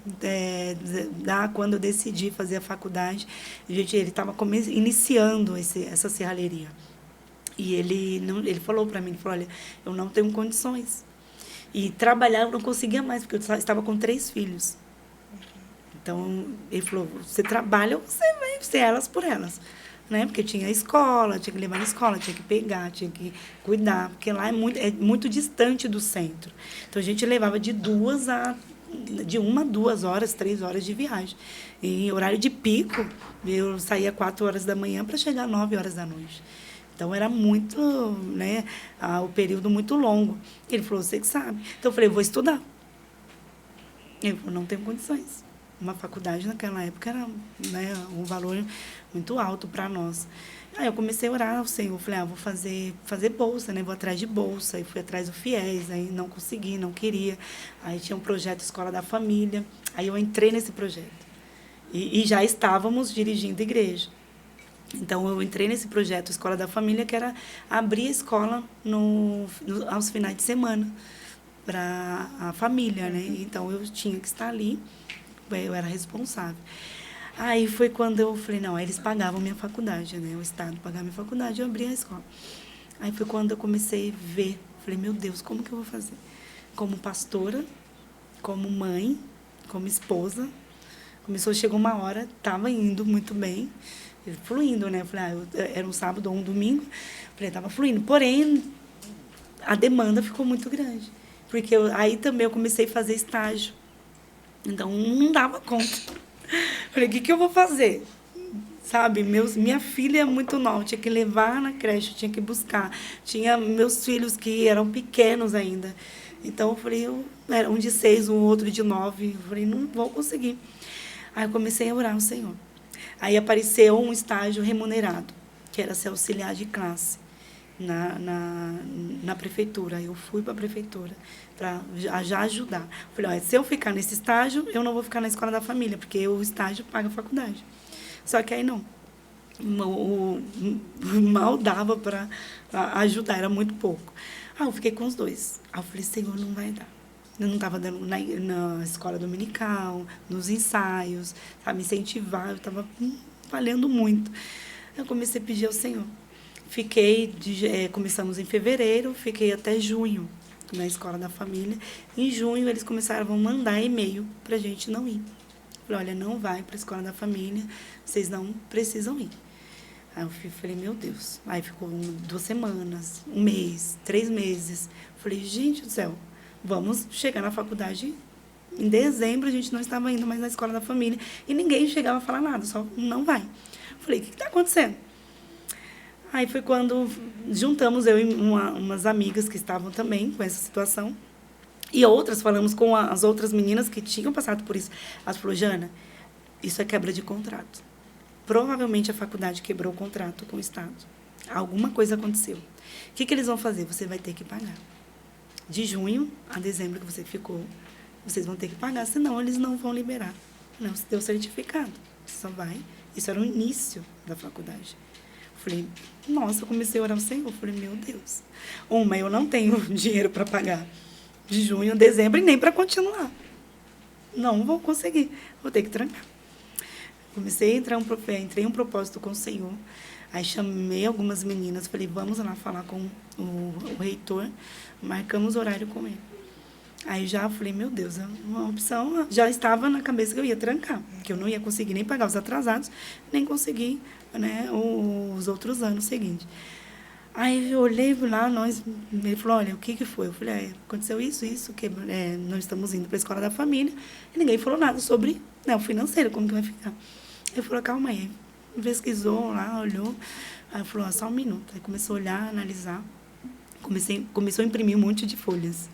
quando eu decidi fazer a faculdade, ele estava iniciando essa serralheria. E ele falou para mim, ele falou, olha, eu não tenho condições. E trabalhar eu não conseguia mais, porque eu estava com 3 filhos. Então, ele falou, você trabalha ou você vai ser elas por elas. Né? Porque tinha escola, tinha que levar na escola, tinha que pegar, tinha que cuidar, porque lá é muito distante do centro. Então, a gente levava de 1 a 2 horas, 3 horas de viagem. E em horário de pico, eu saía 4 horas da manhã para chegar 9 horas da noite. Então, era muito, né, o período muito longo. Ele falou, você que sabe. Então, eu falei, vou estudar. Ele falou, não tenho condições. Uma faculdade naquela época era, né, um valor muito alto para nós. Aí eu comecei a orar ao Senhor, falei, vou fazer bolsa, né? Vou atrás de bolsa. Aí fui atrás do FIES, aí não consegui, não queria. Aí tinha um projeto Escola da Família, aí eu entrei nesse projeto. E já estávamos dirigindo igreja. Então, eu entrei nesse projeto Escola da Família, que era abrir a escola aos finais de semana para a família, né? Então, eu tinha que estar ali, eu era responsável. Aí foi quando eu falei, não, eles pagavam minha faculdade, né? O Estado pagava minha faculdade, eu abri a escola. Aí foi quando eu comecei a ver, falei, meu Deus, como que eu vou fazer? Como pastora, como mãe, como esposa. Chegou uma hora, estava indo muito bem, fluindo, né? Falei, era um sábado ou um domingo, falei, estava fluindo. Porém, a demanda ficou muito grande, porque aí também eu comecei a fazer estágio. Então, não dava conta. Falei, o que eu vou fazer? Sabe, minha filha é muito nova, tinha que levar na creche, tinha que buscar. Tinha meus filhos que eram pequenos ainda. Então, eu falei, era um de 6, um outro de 9. Eu falei, não vou conseguir. Aí eu comecei a orar ao Senhor. Aí apareceu um estágio remunerado, que era ser auxiliar de classe na prefeitura. Aí eu fui para a prefeitura para já ajudar. Falei, se eu ficar nesse estágio, eu não vou ficar na Escola da Família, porque o estágio paga a faculdade. Só que aí não. Mal dava para ajudar, era muito pouco. Aí eu fiquei com os 2. Aí eu falei, Senhor, não vai dar. Eu não estava dando na escola dominical, nos ensaios, sabe? Me incentivar, eu estava falhando muito. Eu comecei a pedir ao Senhor. Começamos em fevereiro, fiquei até junho na escola da família. Em junho, eles começaram a mandar e-mail para a gente não ir. Falei, olha, não vai para a escola da família, vocês não precisam ir. Aí eu falei, meu Deus. Aí ficou 2 semanas, 1 mês, 3 meses. Falei, gente do céu, vamos chegar na faculdade. Em dezembro, a gente não estava indo mais na escola da família. E ninguém chegava a falar nada, só não vai. Falei, o que está acontecendo? Aí foi quando juntamos eu e umas amigas que estavam também com essa situação. E outras, falamos com as outras meninas que tinham passado por isso. Elas falaram, Jana, isso é quebra de contrato. Provavelmente a faculdade quebrou o contrato com o Estado. Alguma coisa aconteceu. O que eles vão fazer? Você vai ter que pagar. De junho a dezembro que você ficou, vocês vão ter que pagar, senão eles não vão liberar. Não, você deu certificado. Você só vai. Isso era o início da faculdade. Falei, nossa, eu comecei a orar ao Senhor. Falei, meu Deus. Eu não tenho dinheiro para pagar de junho a dezembro e nem para continuar. Não vou conseguir. Vou ter que trancar. Comecei a entrei em um propósito com o Senhor. Aí chamei algumas meninas, falei, vamos lá falar com o reitor. Marcamos horário com ele. Aí já falei, meu Deus, uma opção já estava na cabeça que eu ia trancar, que eu não ia conseguir nem pagar os atrasados, nem conseguir, né, os outros anos seguintes. Aí eu olhei lá, ele falou, olha, o que foi? Eu falei, aconteceu isso, que nós estamos indo para a escola da família, e ninguém falou nada sobre, né, o financeiro, como que vai ficar. Ele falou, calma aí. Pesquisou lá, olhou. Aí falou, só um minuto. Aí começou a olhar, analisar. Começou a imprimir um monte de folhas.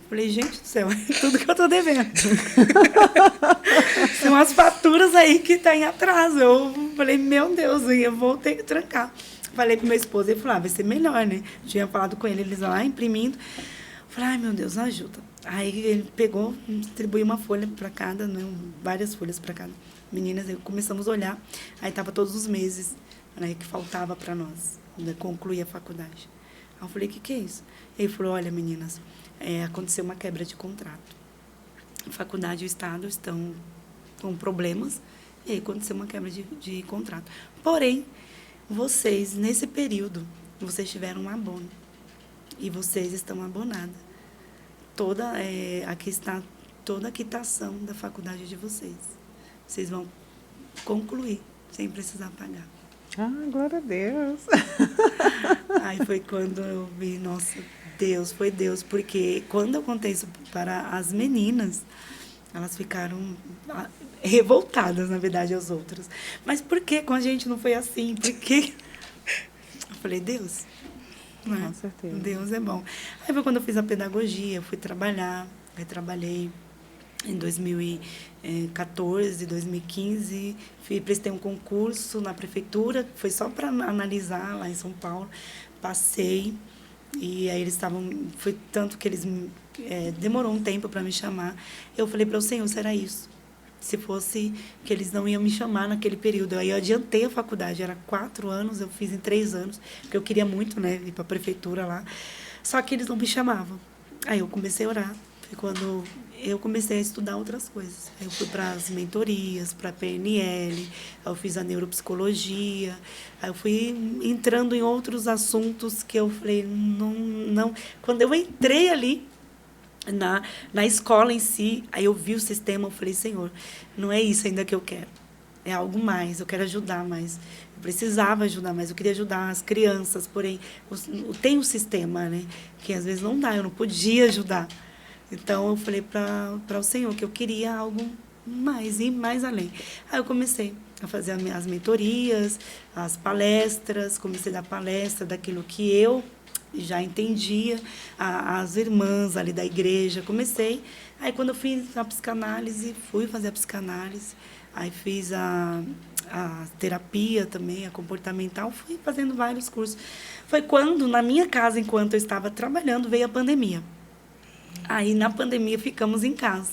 Falei, gente do céu, é tudo que eu estou devendo. São as faturas aí que estão em atraso. Eu falei, meu Deus, eu vou ter que trancar. Falei pro meu esposo, ele falou, vai ser melhor, né? Tinha falado com ele, eles lá imprimindo. Falei, ai, meu Deus, ajuda. Aí ele pegou, distribuiu uma folha para cada, né? Várias folhas para cada. Meninas, aí começamos a olhar, aí estava todos os meses, né, que faltava para nós, né, concluir a faculdade. Aí eu falei, o que é isso? Ele falou, olha, meninas, aconteceu uma quebra de contrato. A faculdade e o Estado estão com problemas, e aí aconteceu uma quebra de contrato. Porém, vocês, nesse período, vocês tiveram um abono, e vocês estão abonadas. Aqui está toda a quitação da faculdade de vocês. Vocês vão concluir, sem precisar pagar. Ah, glória a Deus. Aí foi quando eu vi, nossa, Deus, foi Deus. Porque quando eu contei isso para as meninas, elas ficaram revoltadas, na verdade, as outras. Mas por que com a gente não foi assim? Por quê? Eu falei, Deus. Né? Com certeza. Deus é bom. Aí foi quando eu fiz a pedagogia, fui trabalhar, aí trabalhei em 2014, 2015, prestei um concurso na prefeitura, foi só para analisar lá em São Paulo, passei, e aí foi tanto que eles, demorou um tempo para me chamar, eu falei para o Senhor, será isso? Se fosse que eles não iam me chamar naquele período, aí eu adiantei a faculdade, era 4 anos, eu fiz em 3 anos, porque eu queria muito, né, ir para a prefeitura lá, só que eles não me chamavam, aí eu comecei a orar. Foi quando eu comecei a estudar outras coisas. Eu fui para as mentorias, para a PNL, eu fiz a neuropsicologia, aí eu fui entrando em outros assuntos que eu falei, não. Quando eu entrei ali na escola em si, aí eu vi o sistema, eu falei, Senhor, não é isso ainda que eu quero. É algo mais, eu quero ajudar mais. Eu precisava ajudar mais, eu queria ajudar as crianças, porém, tem um sistema, né, que às vezes não dá, eu não podia ajudar. Então, eu falei para o Senhor que eu queria algo mais e mais além. Aí eu comecei a fazer as mentorias, as palestras, comecei a dar palestra daquilo que eu já entendia, as irmãs ali da igreja, comecei. Aí, quando eu fiz a psicanálise, fui fazer a psicanálise, aí fiz a terapia também, a comportamental, fui fazendo vários cursos. Foi quando, na minha casa, enquanto eu estava trabalhando, veio a pandemia. Aí, na pandemia, ficamos em casa,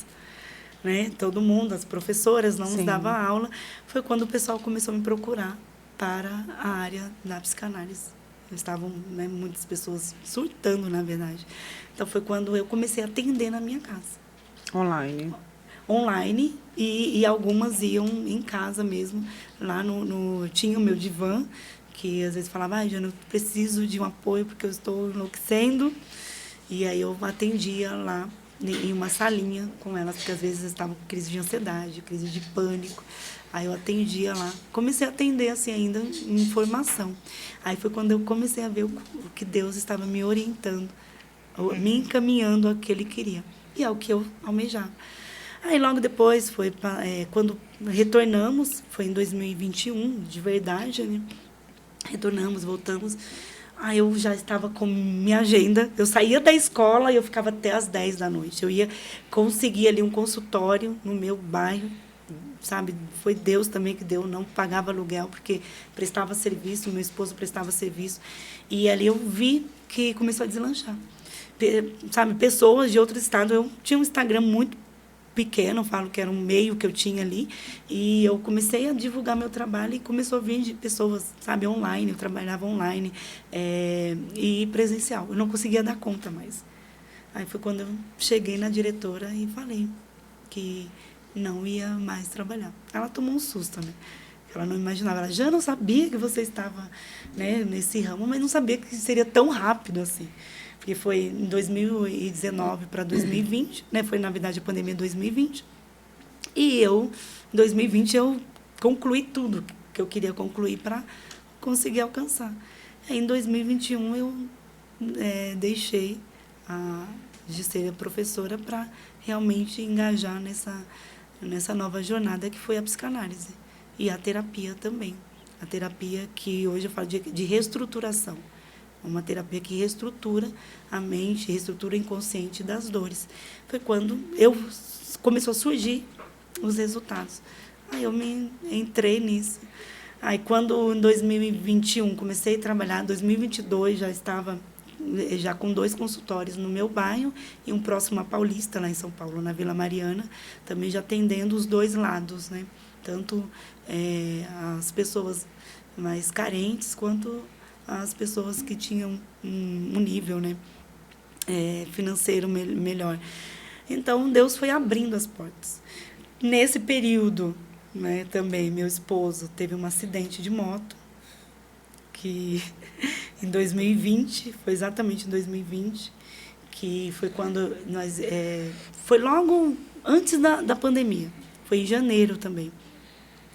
né? Todo mundo, as professoras não nos davam aula. Foi quando o pessoal começou a me procurar para a área da psicanálise. Estavam, né, muitas pessoas surtando, na verdade. Então, foi quando eu comecei a atender na minha casa. Online. Online, e algumas iam em casa mesmo. Lá tinha o meu divã, que às vezes falava, Jana, eu preciso de um apoio porque eu estou enlouquecendo. E aí eu atendia lá em uma salinha com elas, porque às vezes estavam com crise de ansiedade, crise de pânico. Aí eu atendia lá. Comecei a atender, assim, ainda em formação. Aí foi quando eu comecei a ver o que Deus estava me orientando, me encaminhando ao que Ele queria. E ao que eu almejava. Aí logo depois, quando retornamos, foi em 2021, de verdade, né? Retornamos, voltamos. Aí eu já estava com minha agenda. Eu saía da escola e eu ficava até às 10 da noite. Eu ia conseguir ali um consultório no meu bairro, sabe? Foi Deus também que deu, não pagava aluguel, porque prestava serviço, meu esposo prestava serviço. E ali eu vi que começou a deslanchar. Sabe, pessoas de outros estados. Eu tinha um Instagram muito pequeno, eu falo que era um meio que eu tinha ali, e eu comecei a divulgar meu trabalho e começou a vir de pessoas, sabe, online, eu trabalhava online e presencial. Eu não conseguia dar conta mais. Aí foi quando eu cheguei na diretora e falei que não ia mais trabalhar. Ela tomou um susto, né? Ela não imaginava, ela já não sabia que você estava, né, nesse ramo, mas não sabia que seria tão rápido assim. Porque foi em 2019 para 2020, né? Foi, na verdade, a pandemia de 2020. E em 2020, eu concluí tudo que eu queria concluir para conseguir alcançar. Aí, em 2021, eu deixei de ser a professora para realmente engajar nessa nova jornada que foi a psicanálise. E a terapia também. A terapia que hoje eu falo de reestruturação. Uma terapia que reestrutura a mente, reestrutura o inconsciente das dores. Foi quando começou a surgir os resultados. Aí eu me entrei nisso. Aí quando em 2021 comecei a trabalhar, em 2022 já estava com 2 consultórios no meu bairro e um próximo à Paulista, lá em São Paulo, na Vila Mariana, também já atendendo os 2 lados, né? Tanto as pessoas mais carentes quanto as pessoas que tinham um nível, né, financeiro melhor. Então, Deus foi abrindo as portas. Nesse período, né, também, meu esposo teve um acidente de moto, que em 2020, foi exatamente em 2020, que foi quando foi logo antes da pandemia, foi em janeiro também.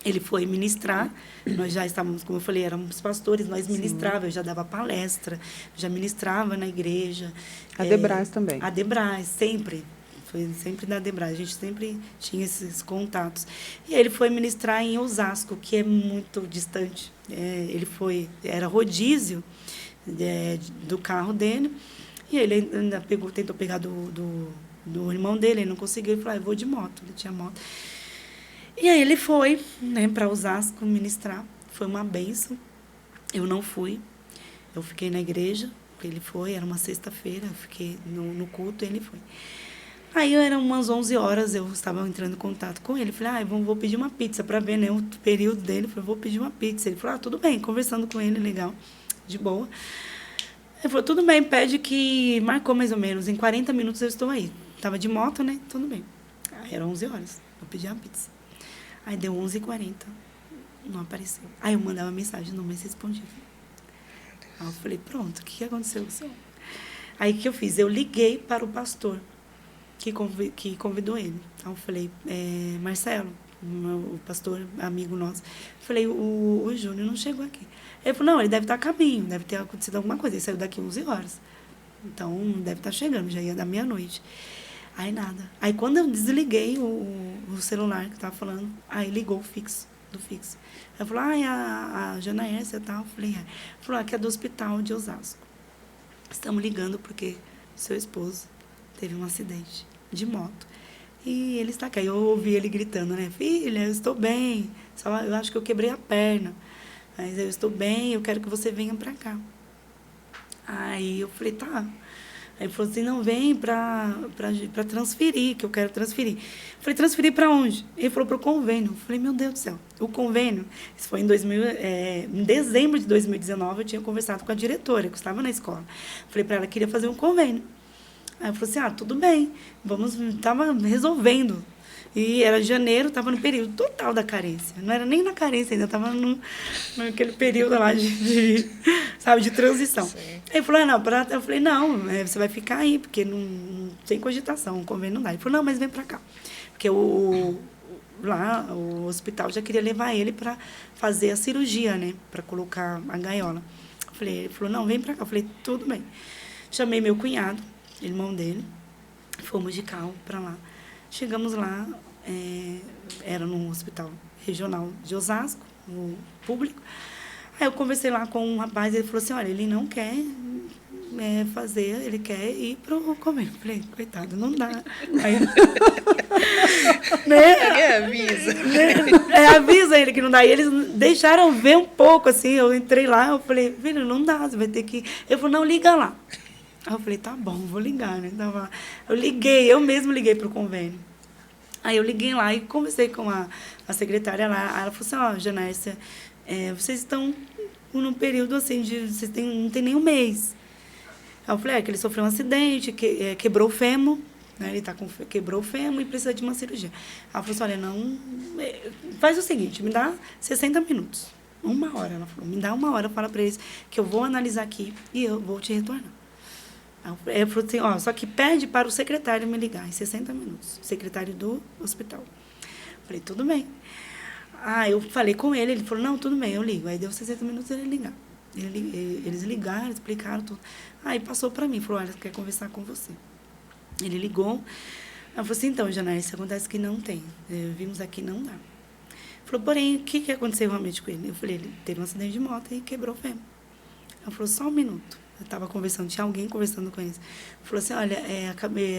Ele foi ministrar, nós já estávamos, como eu falei, éramos pastores, nós ministrávamos, eu já dava palestra, já ministrava na igreja. A Debras também. A Debras, sempre. Foi sempre da Debras, a gente sempre tinha esses contatos. E ele foi ministrar em Osasco, que é muito distante. Era rodízio do carro dele, e ele ainda tentou pegar do irmão dele, ele não conseguiu, ele falou, eu vou de moto, ele tinha moto. E aí ele foi, né, para Osasco ministrar. Foi uma bênção. Eu não fui. Eu fiquei na igreja, ele foi, era uma sexta-feira, eu fiquei no culto, ele foi. Aí eram umas 11 horas, eu estava entrando em contato com ele. Falei, vou pedir uma pizza para ver, né, o período dele. Falei, vou pedir uma pizza. Ele falou, tudo bem, conversando com ele, legal, de boa. Ele falou, tudo bem, pede que marcou mais ou menos, em 40 minutos eu estou aí. Estava de moto, né, tudo bem. Aí eram 11 horas, eu pedi uma pizza. Aí deu 11h40, não apareceu. Aí eu mandava mensagem, não mais respondia. Aí eu falei, pronto, o que aconteceu com o senhor? Aí o que eu fiz? Eu liguei para o pastor que convidou ele. Aí eu falei, Marcelo, o pastor amigo nosso, eu falei, o Júnior não chegou aqui. Ele falou, não, ele deve estar a caminho, deve ter acontecido alguma coisa. Ele saiu daqui 11 horas. Então, deve estar chegando, já ia dar meia-noite. Aí nada. Aí quando eu desliguei o celular que estava falando, aí ligou o fixo, do fixo. Aí falou, a Janaércia e tal. Eu falei, Falou, aqui é do hospital de Osasco. Estamos ligando porque seu esposo teve um acidente de moto. E ele está aqui. Aí eu ouvi ele gritando, né? Filha, eu estou bem. Só, eu acho que eu quebrei a perna. Mas eu estou bem, eu quero que você venha para cá. Aí eu falei, tá. Aí ele falou assim, não, vem para transferir, que eu quero transferir. Eu falei, transferir para onde? Ele falou, para o convênio. Eu falei, meu Deus do céu, o convênio, isso foi em dezembro de 2019, eu tinha conversado com a diretora, que estava na escola. Falei para ela, queria fazer um convênio. Aí ela falou assim, tudo bem, estava resolvendo. E era janeiro, estava no período total da carência. Não era nem na carência ainda, estava naquele período lá de transição. Sim. Aí ele falou, eu falei, não, você vai ficar aí, porque não tem cogitação, o convênio não dá. Ele falou, não, mas vem para cá. Porque lá, o hospital já queria levar ele para fazer a cirurgia, né? Para colocar a gaiola. Ele falou, não, vem para cá. Eu falei, tudo bem. Chamei meu cunhado, irmão dele, fomos de carro para lá. Chegamos lá, era num hospital regional de Osasco, no público. Aí eu conversei lá com um rapaz, ele falou assim, olha, ele não quer fazer, ele quer ir para o convênio. Eu falei, coitado, não dá. Aí, né? Avisa. Avisa ele que não dá. E eles deixaram ver um pouco, assim, eu entrei lá, eu falei, filho, não dá, você vai ter que... Ele falou, não, liga lá. Aí eu falei, tá bom, vou ligar, né? Eu mesmo liguei para o convênio. Aí eu liguei lá e conversei com a secretária lá. Ela falou assim, Janércia, vocês estão num período assim, vocês não tem nem um mês. Aí eu falei, que ele sofreu um acidente, quebrou o fêmur, né? Ele quebrou o fêmur e precisa de uma cirurgia. Ela falou assim, olha, não, faz o seguinte, me dá 60 minutos, 1 hora. Ela falou, me dá 1 hora, fala para eles que eu vou analisar aqui e eu vou te retornar. Ele falou assim, só que pede para o secretário me ligar em 60 minutos, o secretário do hospital. Falei, tudo bem. Eu falei com ele, ele falou, não, tudo bem, eu ligo. Aí deu 60 minutos ele ligar. Eles ligaram, explicaram tudo. Aí passou para mim, falou, olha, quer conversar com você. Ele ligou, ela falou assim, então, Janércia, acontece que não tem, vimos aqui, não dá. Falou, porém, o que aconteceu realmente com ele? Eu falei, ele teve um acidente de moto e quebrou o fêmur. Ela falou, só 1 minuto. Eu estava conversando, tinha alguém conversando com eles. Falou assim, olha,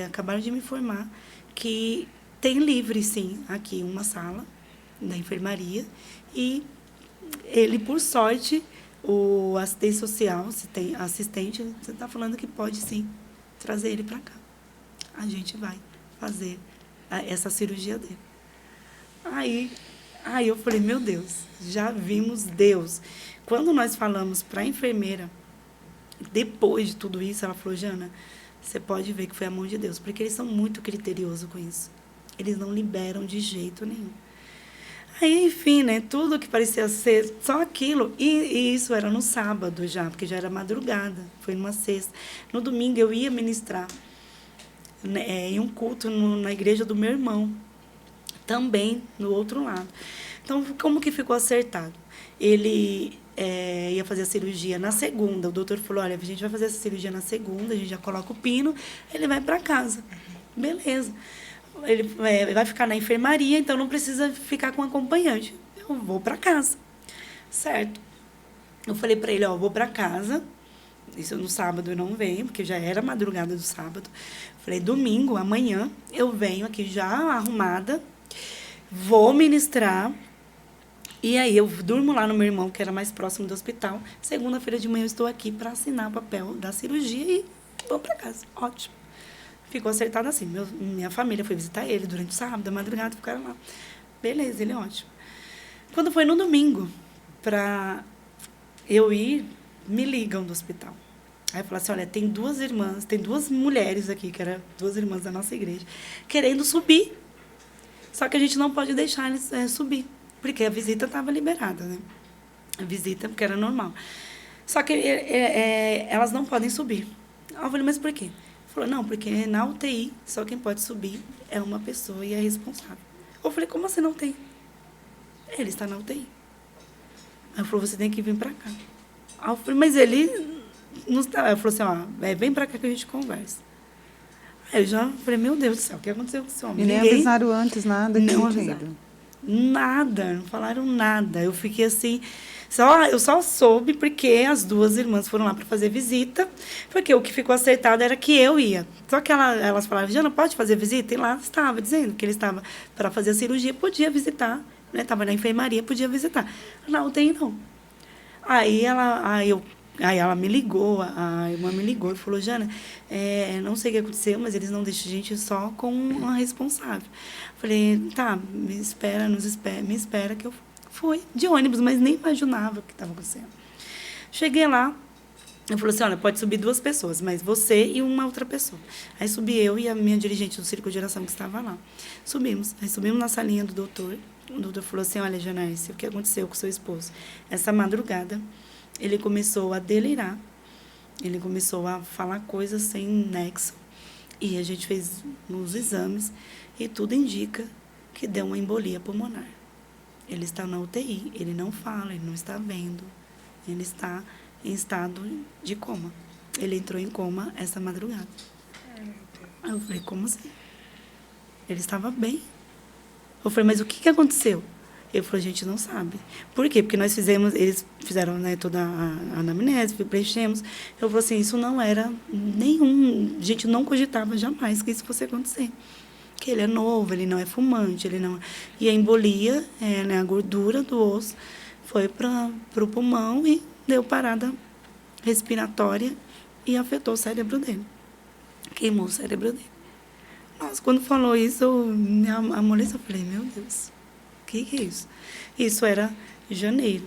acabaram de me informar que tem livre, sim, aqui uma sala da enfermaria. E ele, por sorte, o assistente social, se tem assistente, você está falando que pode, sim, trazer ele para cá. A gente vai fazer essa cirurgia dele. Aí eu falei, meu Deus, já vimos Deus. Quando nós falamos para a enfermeira, depois de tudo isso, ela falou, Jana, você pode ver que foi a mão de Deus, porque eles são muito criteriosos com isso. Eles não liberam de jeito nenhum. Aí, enfim, né, tudo que parecia ser só aquilo, e isso era no sábado já, porque já era madrugada, foi numa sexta. No domingo eu ia ministrar em um culto na igreja do meu irmão, também no outro lado. Então, como que ficou acertado? Ele ia fazer a cirurgia na segunda. O doutor falou, olha, a gente vai fazer essa cirurgia na segunda, a gente já coloca o pino, ele vai para casa. Beleza. Ele vai ficar na enfermaria, então não precisa ficar com acompanhante. Eu vou para casa. Certo. Eu falei para ele, eu vou para casa. Isso no sábado eu não venho, porque já era madrugada do sábado. Falei, domingo, amanhã, eu venho aqui já arrumada, vou ministrar. E aí eu durmo lá no meu irmão, que era mais próximo do hospital. Segunda-feira de manhã eu estou aqui para assinar o papel da cirurgia e vou para casa. Ótimo. Ficou acertado assim. Minha família foi visitar ele durante o sábado, da madrugada, ficaram lá. Beleza, ele é ótimo. Quando foi no domingo, para eu ir, me ligam do hospital. Aí falaram assim, olha, tem 2 irmãs, tem 2 mulheres aqui, que eram 2 irmãs da nossa igreja, querendo subir. Só que a gente não pode deixar eles subir. Porque a visita estava liberada, né? A visita, porque era normal. Só que elas não podem subir. Eu falei, mas por quê? Falou, não, porque na UTI, só quem pode subir é uma pessoa e é responsável. Eu falei, como assim na UTI? Ele está na UTI. Aí eu falei, você tem que vir para cá. Aí eu falei, mas ele não está. Ele falou assim, vem para cá que a gente conversa. Aí eu já falei, meu Deus do céu, o que aconteceu com esse homem? E nem avisaram antes nada? Não avisaram. Nada, não falaram nada. Eu fiquei assim, eu só soube porque as 2 irmãs foram lá para fazer visita, porque o que ficou acertado era que eu ia. Só que elas falaram, Jana, pode fazer visita? E lá estava dizendo que ele estava para fazer a cirurgia, podia visitar, né? Estava na enfermaria, podia visitar. Na UTI, não. Aí eu Aí ela me ligou, a irmã me ligou e falou, Jana, não sei o que aconteceu, mas eles não deixam a gente só com uma responsável. Falei, tá, me espera, me espera que eu fui de ônibus, mas nem imaginava o que estava acontecendo. Cheguei lá, eu falei assim, olha, pode subir 2 pessoas, mas você e uma outra pessoa. Aí subi eu e a minha dirigente do círculo de oração que estava lá. Subimos. Aí subimos na salinha do doutor. O doutor falou assim, olha, Janaíce, o que aconteceu com seu esposo? Essa madrugada, ele começou a delirar. Ele começou a falar coisas sem nexo. E a gente fez uns exames e tudo indica que deu uma embolia pulmonar. Ele está na UTI, ele não fala, ele não está vendo. Ele está em estado de coma. Ele entrou em coma essa madrugada. Aí eu falei, como assim? Ele estava bem. Eu falei, mas o que aconteceu? Ele falou, a gente não sabe. Por quê? Porque eles fizeram, né, toda a anamnese, preenchemos. Eu falei assim, isso não era nenhum, a gente não cogitava jamais que isso fosse acontecer. Que ele é novo, ele não é fumante, ele não... E a embolia, né, a gordura do osso, foi para o pulmão e deu parada respiratória e afetou o cérebro dele. Queimou o cérebro dele. Nossa, quando falou isso, me amoleceu. Eu falei, meu Deus, o que é isso? Isso era janeiro.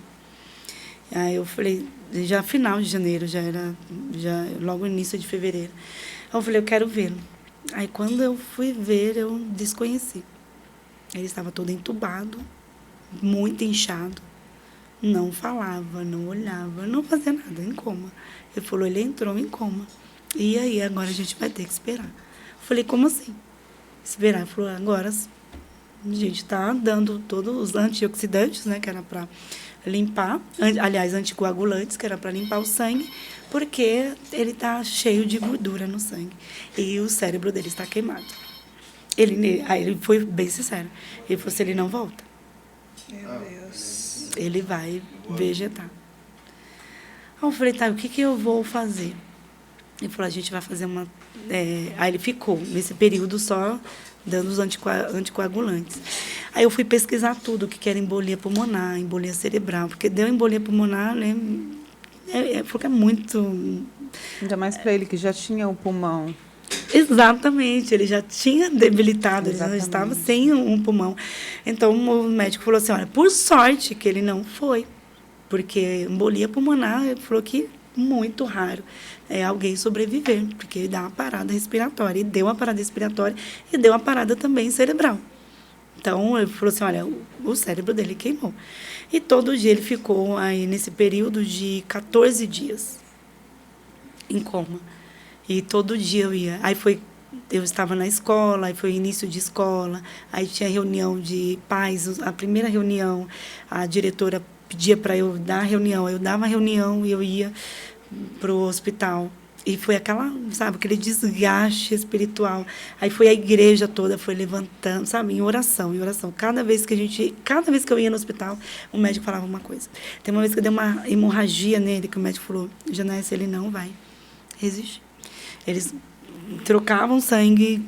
Aí eu falei, já final de janeiro, já logo início de fevereiro. Aí eu falei, eu quero vê-lo. Aí quando eu fui ver, eu desconheci. Ele estava todo entubado, muito inchado. Não falava, não olhava, não fazia nada, em coma. Ele falou, ele entrou em coma. E aí, agora a gente vai ter que esperar. Eu falei, como assim? Esperar. Ele falou, agora a gente está dando todos os antioxidantes, né, que era para limpar, aliás, anticoagulantes, que era para limpar o sangue, porque ele está cheio de gordura no sangue. E o cérebro dele está queimado. Aí ele foi bem sincero. Ele falou, se ele não volta, Meu Deus. ele vai vegetar. Aí eu falei, tá, o que eu vou fazer? Ele falou, a gente vai fazer uma... Aí ele ficou, nesse período, só dando os anticoagulantes. Aí eu fui pesquisar tudo, o que era embolia pulmonar, embolia cerebral, porque deu embolia pulmonar, né? Falou que é muito... Ainda mais para ele, que já tinha o pulmão. Exatamente, ele já tinha debilitado, ele já Exatamente. estava sem um pulmão. Então, o médico falou assim, olha, por sorte que ele não foi, porque embolia pulmonar, ele falou que muito raro alguém sobreviver, porque dá uma parada respiratória, e deu uma parada respiratória, e deu uma parada também cerebral. Então, ele falou assim, olha, o cérebro dele queimou. E todo dia ele ficou aí nesse período de 14 dias em coma. E todo dia eu ia. Eu estava na escola, aí foi início de escola, aí tinha reunião de pais, a primeira reunião, a diretora pedia para eu dar a reunião, eu dava a reunião e eu ia para o hospital. E foi aquele desgaste espiritual. Aí foi a igreja toda, foi levantando, sabe, em oração, em oração. Cada vez que eu ia no hospital, o médico falava uma coisa. Tem uma vez que deu uma hemorragia nele, que o médico falou, Janaíce, ele não vai resistir. Eles trocavam sangue,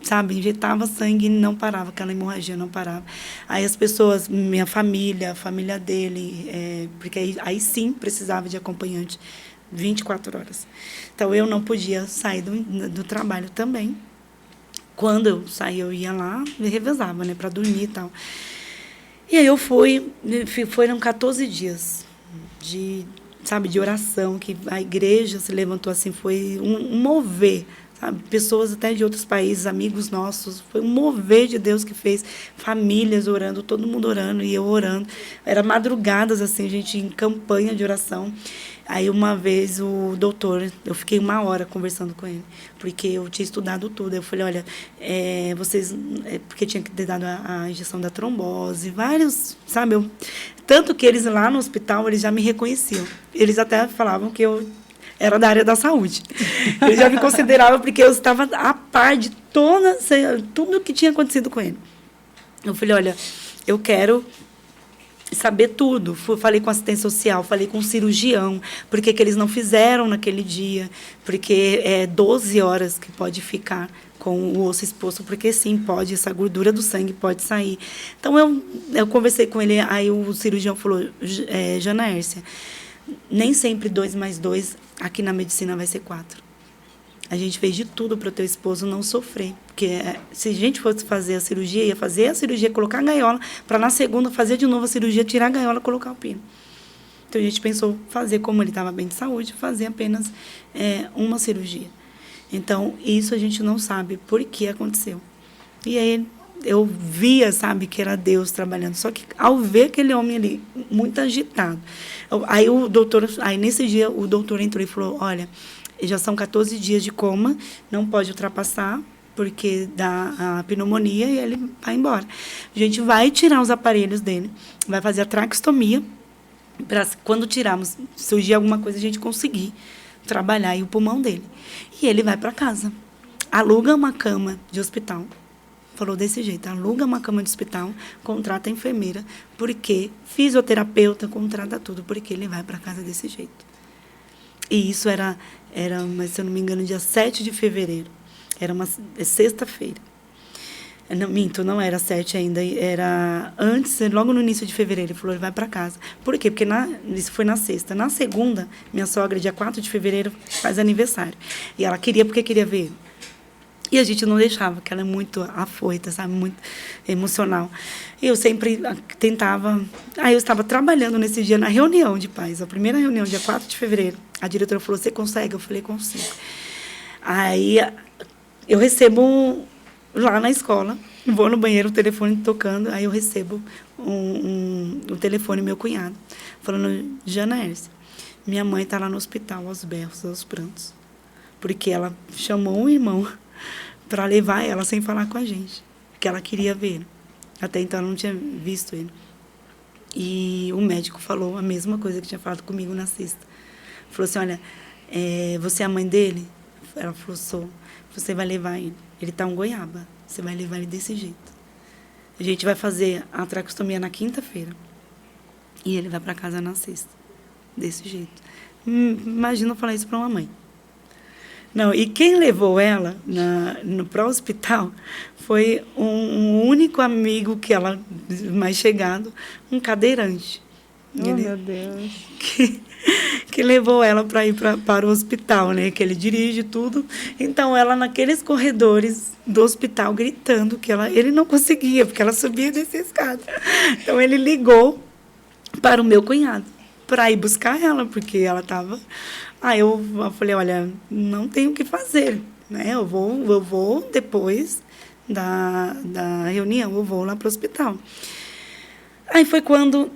sabe, injetavam sangue e não parava, aquela hemorragia não parava. Aí as pessoas, minha família, a família dele, porque aí sim precisava de acompanhante 24 horas. Então, eu não podia sair do trabalho também. Quando eu saía, eu ia lá e revezava, né, para dormir e tal. E aí eu foram 14 dias de oração, que a igreja se levantou assim, foi um mover, sabe? Pessoas até de outros países, amigos nossos, foi um mover de Deus que fez, famílias orando, todo mundo orando e eu orando. Era madrugadas, assim, a gente em campanha de oração. Aí, uma vez, o doutor, eu fiquei 1 hora conversando com ele, porque eu tinha estudado tudo. Eu falei, olha, vocês... porque tinha que ter dado a injeção da trombose, vários, sabe? Tanto que eles lá no hospital, eles já me reconheciam. Eles até falavam que eu era da área da saúde. Eles já me consideravam porque eu estava a par de tudo que tinha acontecido com ele. Eu falei, olha, eu quero saber tudo. Falei com assistente social, falei com o cirurgião, porque que eles não fizeram naquele dia, porque é 12 horas que pode ficar com o osso exposto, porque sim, pode, essa gordura do sangue pode sair. Então, eu conversei com ele, aí o cirurgião falou, Janaércia, nem sempre 2 mais 2 aqui na medicina vai ser 4. A gente fez de tudo para o teu esposo não sofrer. Porque se a gente fosse fazer a cirurgia, ia fazer a cirurgia, colocar a gaiola, para na segunda fazer de novo a cirurgia, tirar a gaiola e colocar o pino. Então a gente pensou fazer, como ele estava bem de saúde, fazer apenas uma cirurgia. Então isso a gente não sabe por que aconteceu. E aí eu via, sabe, que era Deus trabalhando. Só que ao ver aquele homem ali, muito agitado, aí nesse dia o doutor entrou e falou, olha, já são 14 dias de coma, não pode ultrapassar, porque dá a pneumonia e ele vai embora. A gente vai tirar os aparelhos dele, vai fazer a traqueostomia, para quando tirarmos, surgir alguma coisa, a gente conseguir trabalhar aí o pulmão dele. E ele vai para casa. Aluga uma cama de hospital. Falou desse jeito, aluga uma cama de hospital, contrata a enfermeira, porque fisioterapeuta, contrata tudo, porque ele vai para casa desse jeito. E isso era, mas se eu não me engano, dia 7 de fevereiro. Era uma sexta-feira. Não, minto, não era 7 ainda, era antes, logo no início de fevereiro. Ele falou, ele vai para casa. Por quê? Porque isso foi na sexta. Na segunda, minha sogra, dia 4 de fevereiro, faz aniversário. E ela queria, porque queria ver ele. E a gente não deixava, porque ela é muito afoita, sabe? Muito emocional. E eu sempre tentava... Aí eu estava trabalhando nesse dia na reunião de pais. A primeira reunião, dia 4 de fevereiro. A diretora falou, você consegue? Eu falei, consigo. Aí eu recebo lá na escola, vou no banheiro, o telefone tocando, aí eu recebo o telefone do meu cunhado, falando, Jana Hércia, minha mãe está lá no hospital, aos berros, aos prantos. Porque ela chamou um irmão para levar ela sem falar com a gente, porque ela queria ver ele. Até então ela não tinha visto ele. E o médico falou a mesma coisa que tinha falado comigo na sexta. Falou assim, olha, você é a mãe dele? Ela falou, sou. Você vai levar ele. Ele está um goiaba. Você vai levar ele desse jeito. A gente vai fazer a traqueostomia na quinta-feira. E ele vai para casa na sexta. Desse jeito. Imagina eu falar isso para uma mãe. Não, e quem levou ela para o hospital foi um único amigo que ela, mais chegado, um cadeirante. Meu Deus. Que levou ela para ir para o hospital, né? Que ele dirige tudo. Então, ela naqueles corredores do hospital, gritando que ele não conseguia, porque ela subia e descia a escada. Então, ele ligou para o meu cunhado para ir buscar ela, porque ela estava... Aí eu falei, olha, não tenho o que fazer, né? Eu vou depois da reunião, eu vou lá para o hospital. Aí foi quando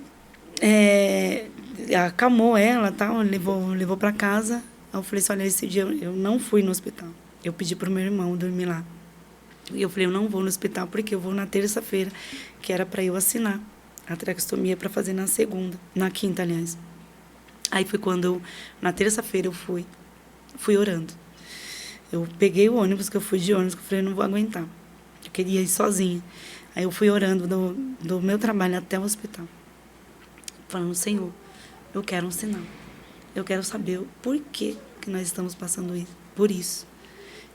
acalmou ela, tal, levou para casa. Aí eu falei assim, olha, esse dia eu não fui no hospital. Eu pedi para o meu irmão dormir lá. E eu falei, eu não vou no hospital porque eu vou na terça-feira, que era para eu assinar a traqueostomia para fazer na segunda, na quinta, aliás. Aí foi quando na terça-feira eu fui orando. Eu peguei o ônibus, que eu fui de ônibus, que eu falei, não vou aguentar. Eu queria ir sozinha. Aí eu fui orando do meu trabalho até o hospital. Falando, Senhor, eu quero um sinal. Eu quero saber o porquê que nós estamos passando por isso.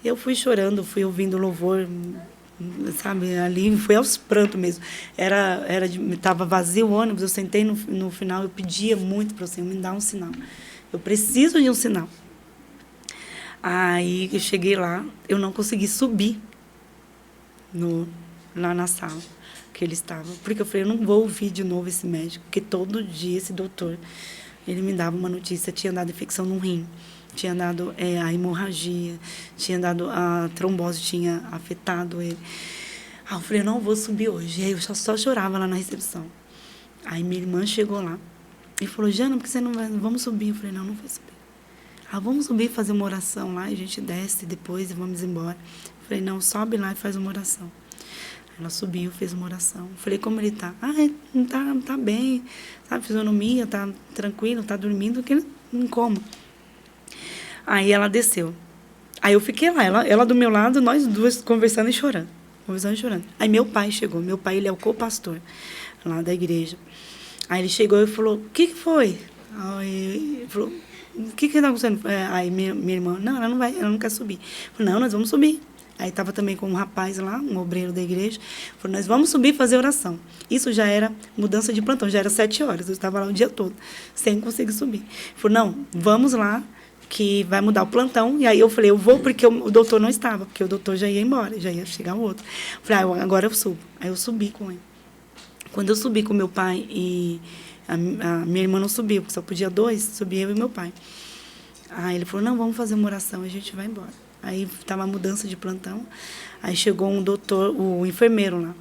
Eu fui chorando, fui ouvindo louvor, sabe, ali foi aos prantos mesmo. Estava vazio o ônibus, eu sentei no final, eu pedia muito para o Senhor, me dá um sinal. Eu preciso de um sinal. Aí eu cheguei lá, eu não consegui subir lá na sala que ele estava, porque eu falei, eu não vou ouvir de novo esse médico, porque todo dia esse doutor, ele me dava uma notícia, tinha dado infecção no rim, tinha dado a hemorragia, tinha dado a trombose, tinha afetado ele. Aí eu falei, eu não vou subir hoje. E aí eu só chorava lá na recepção. Aí minha irmã chegou lá e falou, Jana, por que você não vai? Vamos subir. Eu falei, não vou subir. Vamos subir e fazer uma oração lá, e a gente desce depois e vamos embora. Eu falei, não, sobe lá e faz uma oração. Ela subiu, fez uma oração. Eu falei, como ele tá? Tá bem, sabe, fisionomia, tá tranquilo, tá dormindo, que não coma. Aí ela desceu. Aí eu fiquei lá, ela do meu lado, nós duas conversando e chorando. Aí meu pai chegou. Meu pai, ele é o co-pastor lá da igreja. Aí ele chegou e falou, o que foi? Aí ele falou, o que está acontecendo? Aí minha irmã, não, ela não quer subir. Eu falei, não, nós vamos subir. Aí estava também com um rapaz lá, um obreiro da igreja. Falou, nós vamos subir e fazer oração. Isso já era mudança de plantão, já era 7 horas. Eu estava lá o dia todo, sem conseguir subir. Falou, não, vamos lá, que vai mudar o plantão. E aí eu falei, eu vou porque o doutor não estava, porque o doutor já ia embora, já ia chegar o outro. Falei, agora eu subo. Aí eu subi com ele. Quando eu subi com meu pai e a minha irmã não subiu, porque só podia 2, subi eu e meu pai. Aí ele falou, não, vamos fazer uma oração, a gente vai embora. Aí estava a mudança de plantão, aí chegou um doutor, o enfermeiro lá.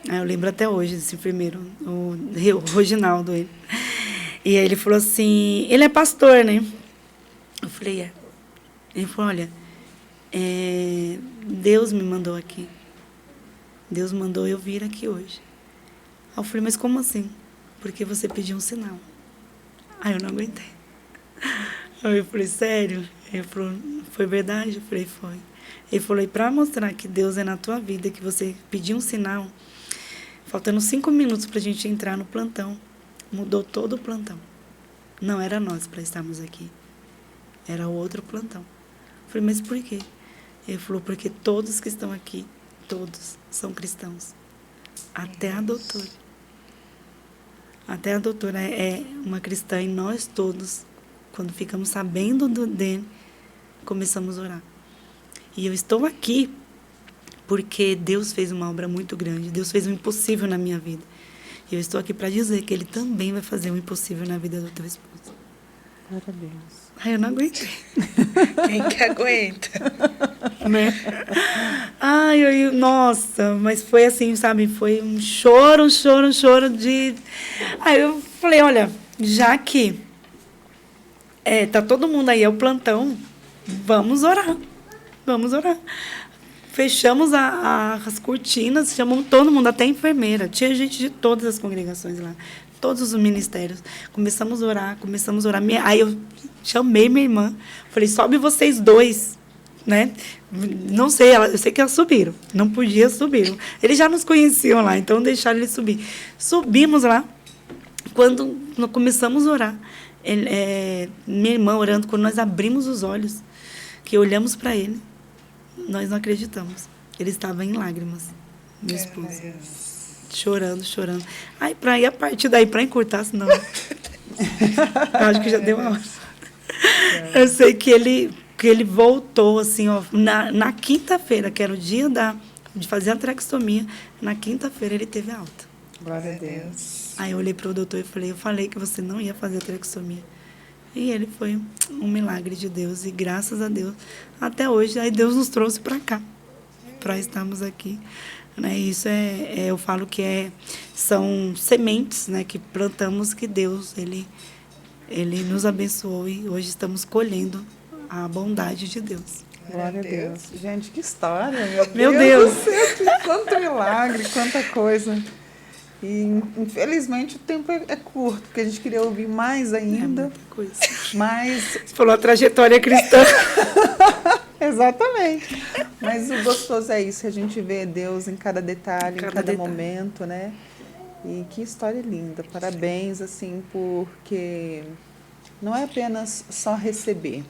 Aí eu lembro até hoje desse enfermeiro, o Roginaldo. Ele. E aí ele falou assim, ele é pastor, né? Eu falei, é. Ele falou, olha, Deus me mandou aqui. Deus mandou eu vir aqui hoje. Aí eu falei, mas como assim? Porque você pediu um sinal. Aí eu não aguentei. Aí eu falei, sério? Ele falou, foi verdade? Eu falei, foi. Ele falou, e para mostrar que Deus é na tua vida, que você pediu um sinal, faltando 5 minutos para a gente entrar no plantão, mudou todo o plantão. Não era nós para estarmos aqui. Era outro plantão. Eu falei, mas por quê? Ele falou, porque todos que estão aqui, todos são cristãos. Até a doutora. Até a doutora é uma cristã e nós todos, quando ficamos sabendo dele, começamos a orar. E eu estou aqui porque Deus fez uma obra muito grande. Deus fez o impossível na minha vida. E eu estou aqui para dizer que Ele também vai fazer o impossível na vida do teu esposo. Parabéns. Ai, eu não aguentei. Quem que aguenta? Né? Ai, nossa, mas foi assim, sabe? Foi um choro de... Aí eu falei, olha, já que tá todo mundo aí, é o plantão, vamos orar. Vamos orar. Fechamos as cortinas, chamamos todo mundo, até a enfermeira. Tinha gente de todas as congregações lá, todos os ministérios. Começamos a orar. Aí eu chamei minha irmã, falei, sobe vocês 2, né? Não sei, eu sei que elas subiram, não podia subir. Eles já nos conheciam lá, então deixaram eles subir. Subimos lá, quando nós começamos a orar, minha irmã orando, quando nós abrimos os olhos, que olhamos para ele, nós não acreditamos. Ele estava em lágrimas, meu esposo. Chorando. Aí, a partir daí, para encurtar, senão... eu acho que já deu a hora. Eu sei que ele voltou, assim, ó, na quinta-feira, que era o dia de fazer a traqueostomia, na quinta-feira ele teve alta. Glória a Deus. Aí eu olhei para o doutor e falei que você não ia fazer a traqueostomia. E ele foi um milagre de Deus, e graças a Deus, até hoje, aí Deus nos trouxe para cá, para estarmos aqui. Né? Isso eu falo que são sementes, né, que plantamos, que Deus, ele nos abençoou, e hoje estamos colhendo a bondade de Deus. Glória a Deus. Gente, que história, Meu Deus. do céu, quanto milagre, quanta coisa. E, infelizmente, o tempo é curto, porque a gente queria ouvir mais ainda. Muita coisa. Mas... Você falou a trajetória cristã. Exatamente. Mas o gostoso é isso, a gente vê Deus em cada detalhe, em cada momento, né? E que história linda. Parabéns, assim, porque não é apenas só receber.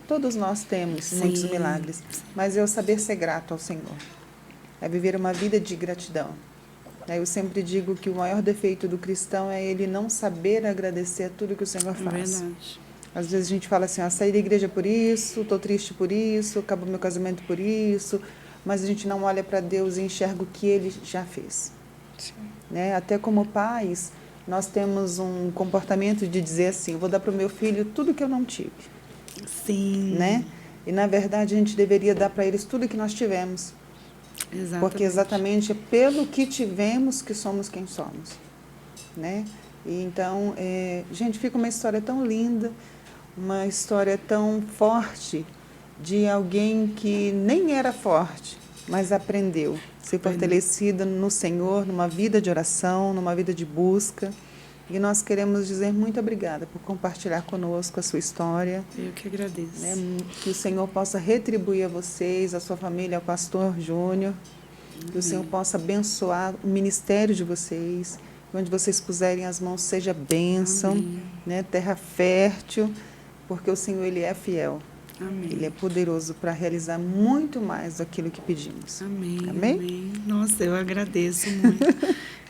Todos nós temos muitos milagres, mas é o saber ser grato ao Senhor. É viver uma vida de gratidão. Eu sempre digo que o maior defeito do cristão é ele não saber agradecer a tudo que o Senhor faz. Verdade. Às vezes a gente fala assim, saí da igreja por isso, estou triste por isso, acabou meu casamento por isso, mas a gente não olha para Deus e enxerga o que Ele já fez. Sim. Né? Até como pais, nós temos um comportamento de dizer assim, eu vou dar para o meu filho tudo que eu não tive. Sim. Né? E, na verdade, a gente deveria dar para eles tudo que nós tivemos. Exatamente. Porque exatamente é pelo que tivemos que somos quem somos. Né? E então, gente, fica uma história tão linda, uma história tão forte de alguém que nem era forte, mas aprendeu, ser fortalecida no Senhor, numa vida de oração, numa vida de busca. E nós queremos dizer muito obrigada por compartilhar conosco a sua história. Eu que agradeço. Né? Que o Senhor possa retribuir a vocês, a sua família, ao pastor Júnior. Que o Senhor possa abençoar o ministério de vocês. Onde vocês puserem as mãos, seja bênção, né? Terra fértil, porque o Senhor, Ele é fiel. Amém. Ele é poderoso para realizar muito mais daquilo que pedimos. Amém. Amém? Amém. Nossa, eu agradeço muito.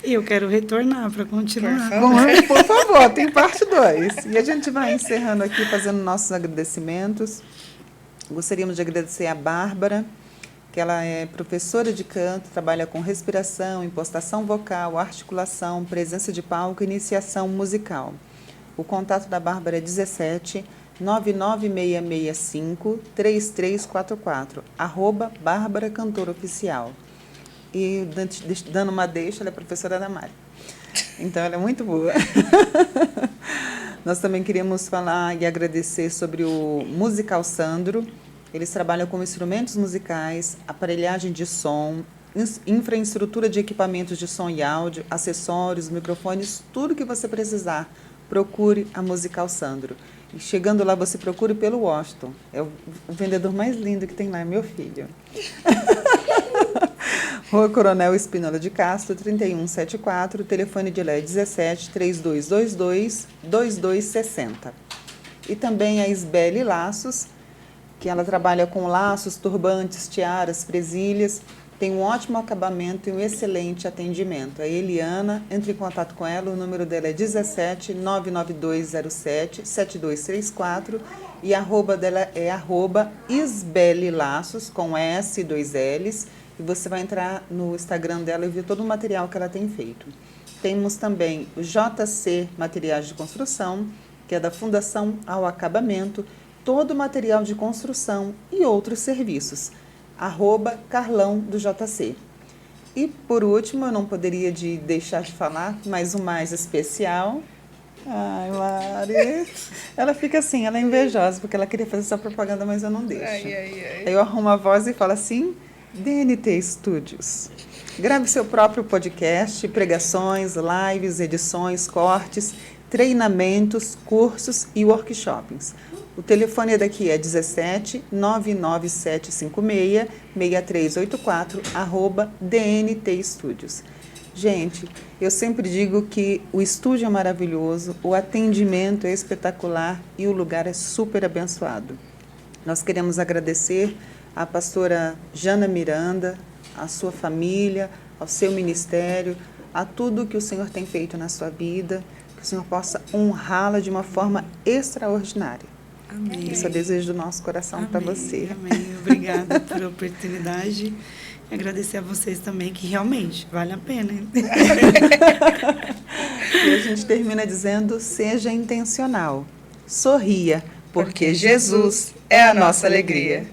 E eu quero retornar para continuar. Bom, por favor, tem parte 2. E a gente vai encerrando aqui, fazendo nossos agradecimentos. Gostaríamos de agradecer a Bárbara, que ela é professora de canto, trabalha com respiração, impostação vocal, articulação, presença de palco e iniciação musical. O contato da Bárbara é 17 99665 3344, @Bárbara Cantora Oficial. E dando uma deixa, ela é professora da Mari. Então, ela é muito boa. Nós também queríamos falar e agradecer sobre o Musical Sandro. Eles trabalham com instrumentos musicais, aparelhagem de som, infraestrutura de equipamentos de som e áudio, acessórios, microfones, tudo que você precisar. Procure a Musical Sandro. E chegando lá, você procure pelo Washington. É o vendedor mais lindo que tem lá, é meu filho. Rua Coronel Espínola de Castro, 3174, telefone de lá é 17 3222 2260. E também a Isbele Laços, que ela trabalha com laços, turbantes, tiaras, presilhas, tem um ótimo acabamento e um excelente atendimento. A Eliana, entre em contato com ela, o número dela é 17 99207 7234 e a arroba dela é @Isbele Laços, com S e 2 L's, e você vai entrar no Instagram dela e ver todo o material que ela tem feito. Temos também o JC Materiais de Construção, que é da Fundação ao Acabamento, todo o material de construção e outros serviços. @Carlão do JC. E, por último, eu não poderia deixar de falar, mas o mais especial. Ai, Mari. Ela fica assim, ela é invejosa, porque ela queria fazer essa propaganda, mas eu não deixo. Aí eu arrumo a voz e falo assim, DNT Studios. Grave seu próprio podcast, pregações, lives, edições, cortes, treinamentos, cursos e workshops. O telefone daqui é 17 99756 6384, @DNT Studios. Gente, eu sempre digo que o estúdio é maravilhoso, o atendimento é espetacular e o lugar é super abençoado. Nós queremos agradecer à pastora Jana Miranda, à sua família, ao seu ministério, a tudo que o Senhor tem feito na sua vida, que o Senhor possa honrá-la de uma forma extraordinária. Amém. Esse é o desejo do nosso coração para você. Amém. Obrigada pela oportunidade. E agradecer a vocês também, que realmente vale a pena. E a gente termina dizendo, seja intencional. Sorria, porque Jesus é a nossa alegria.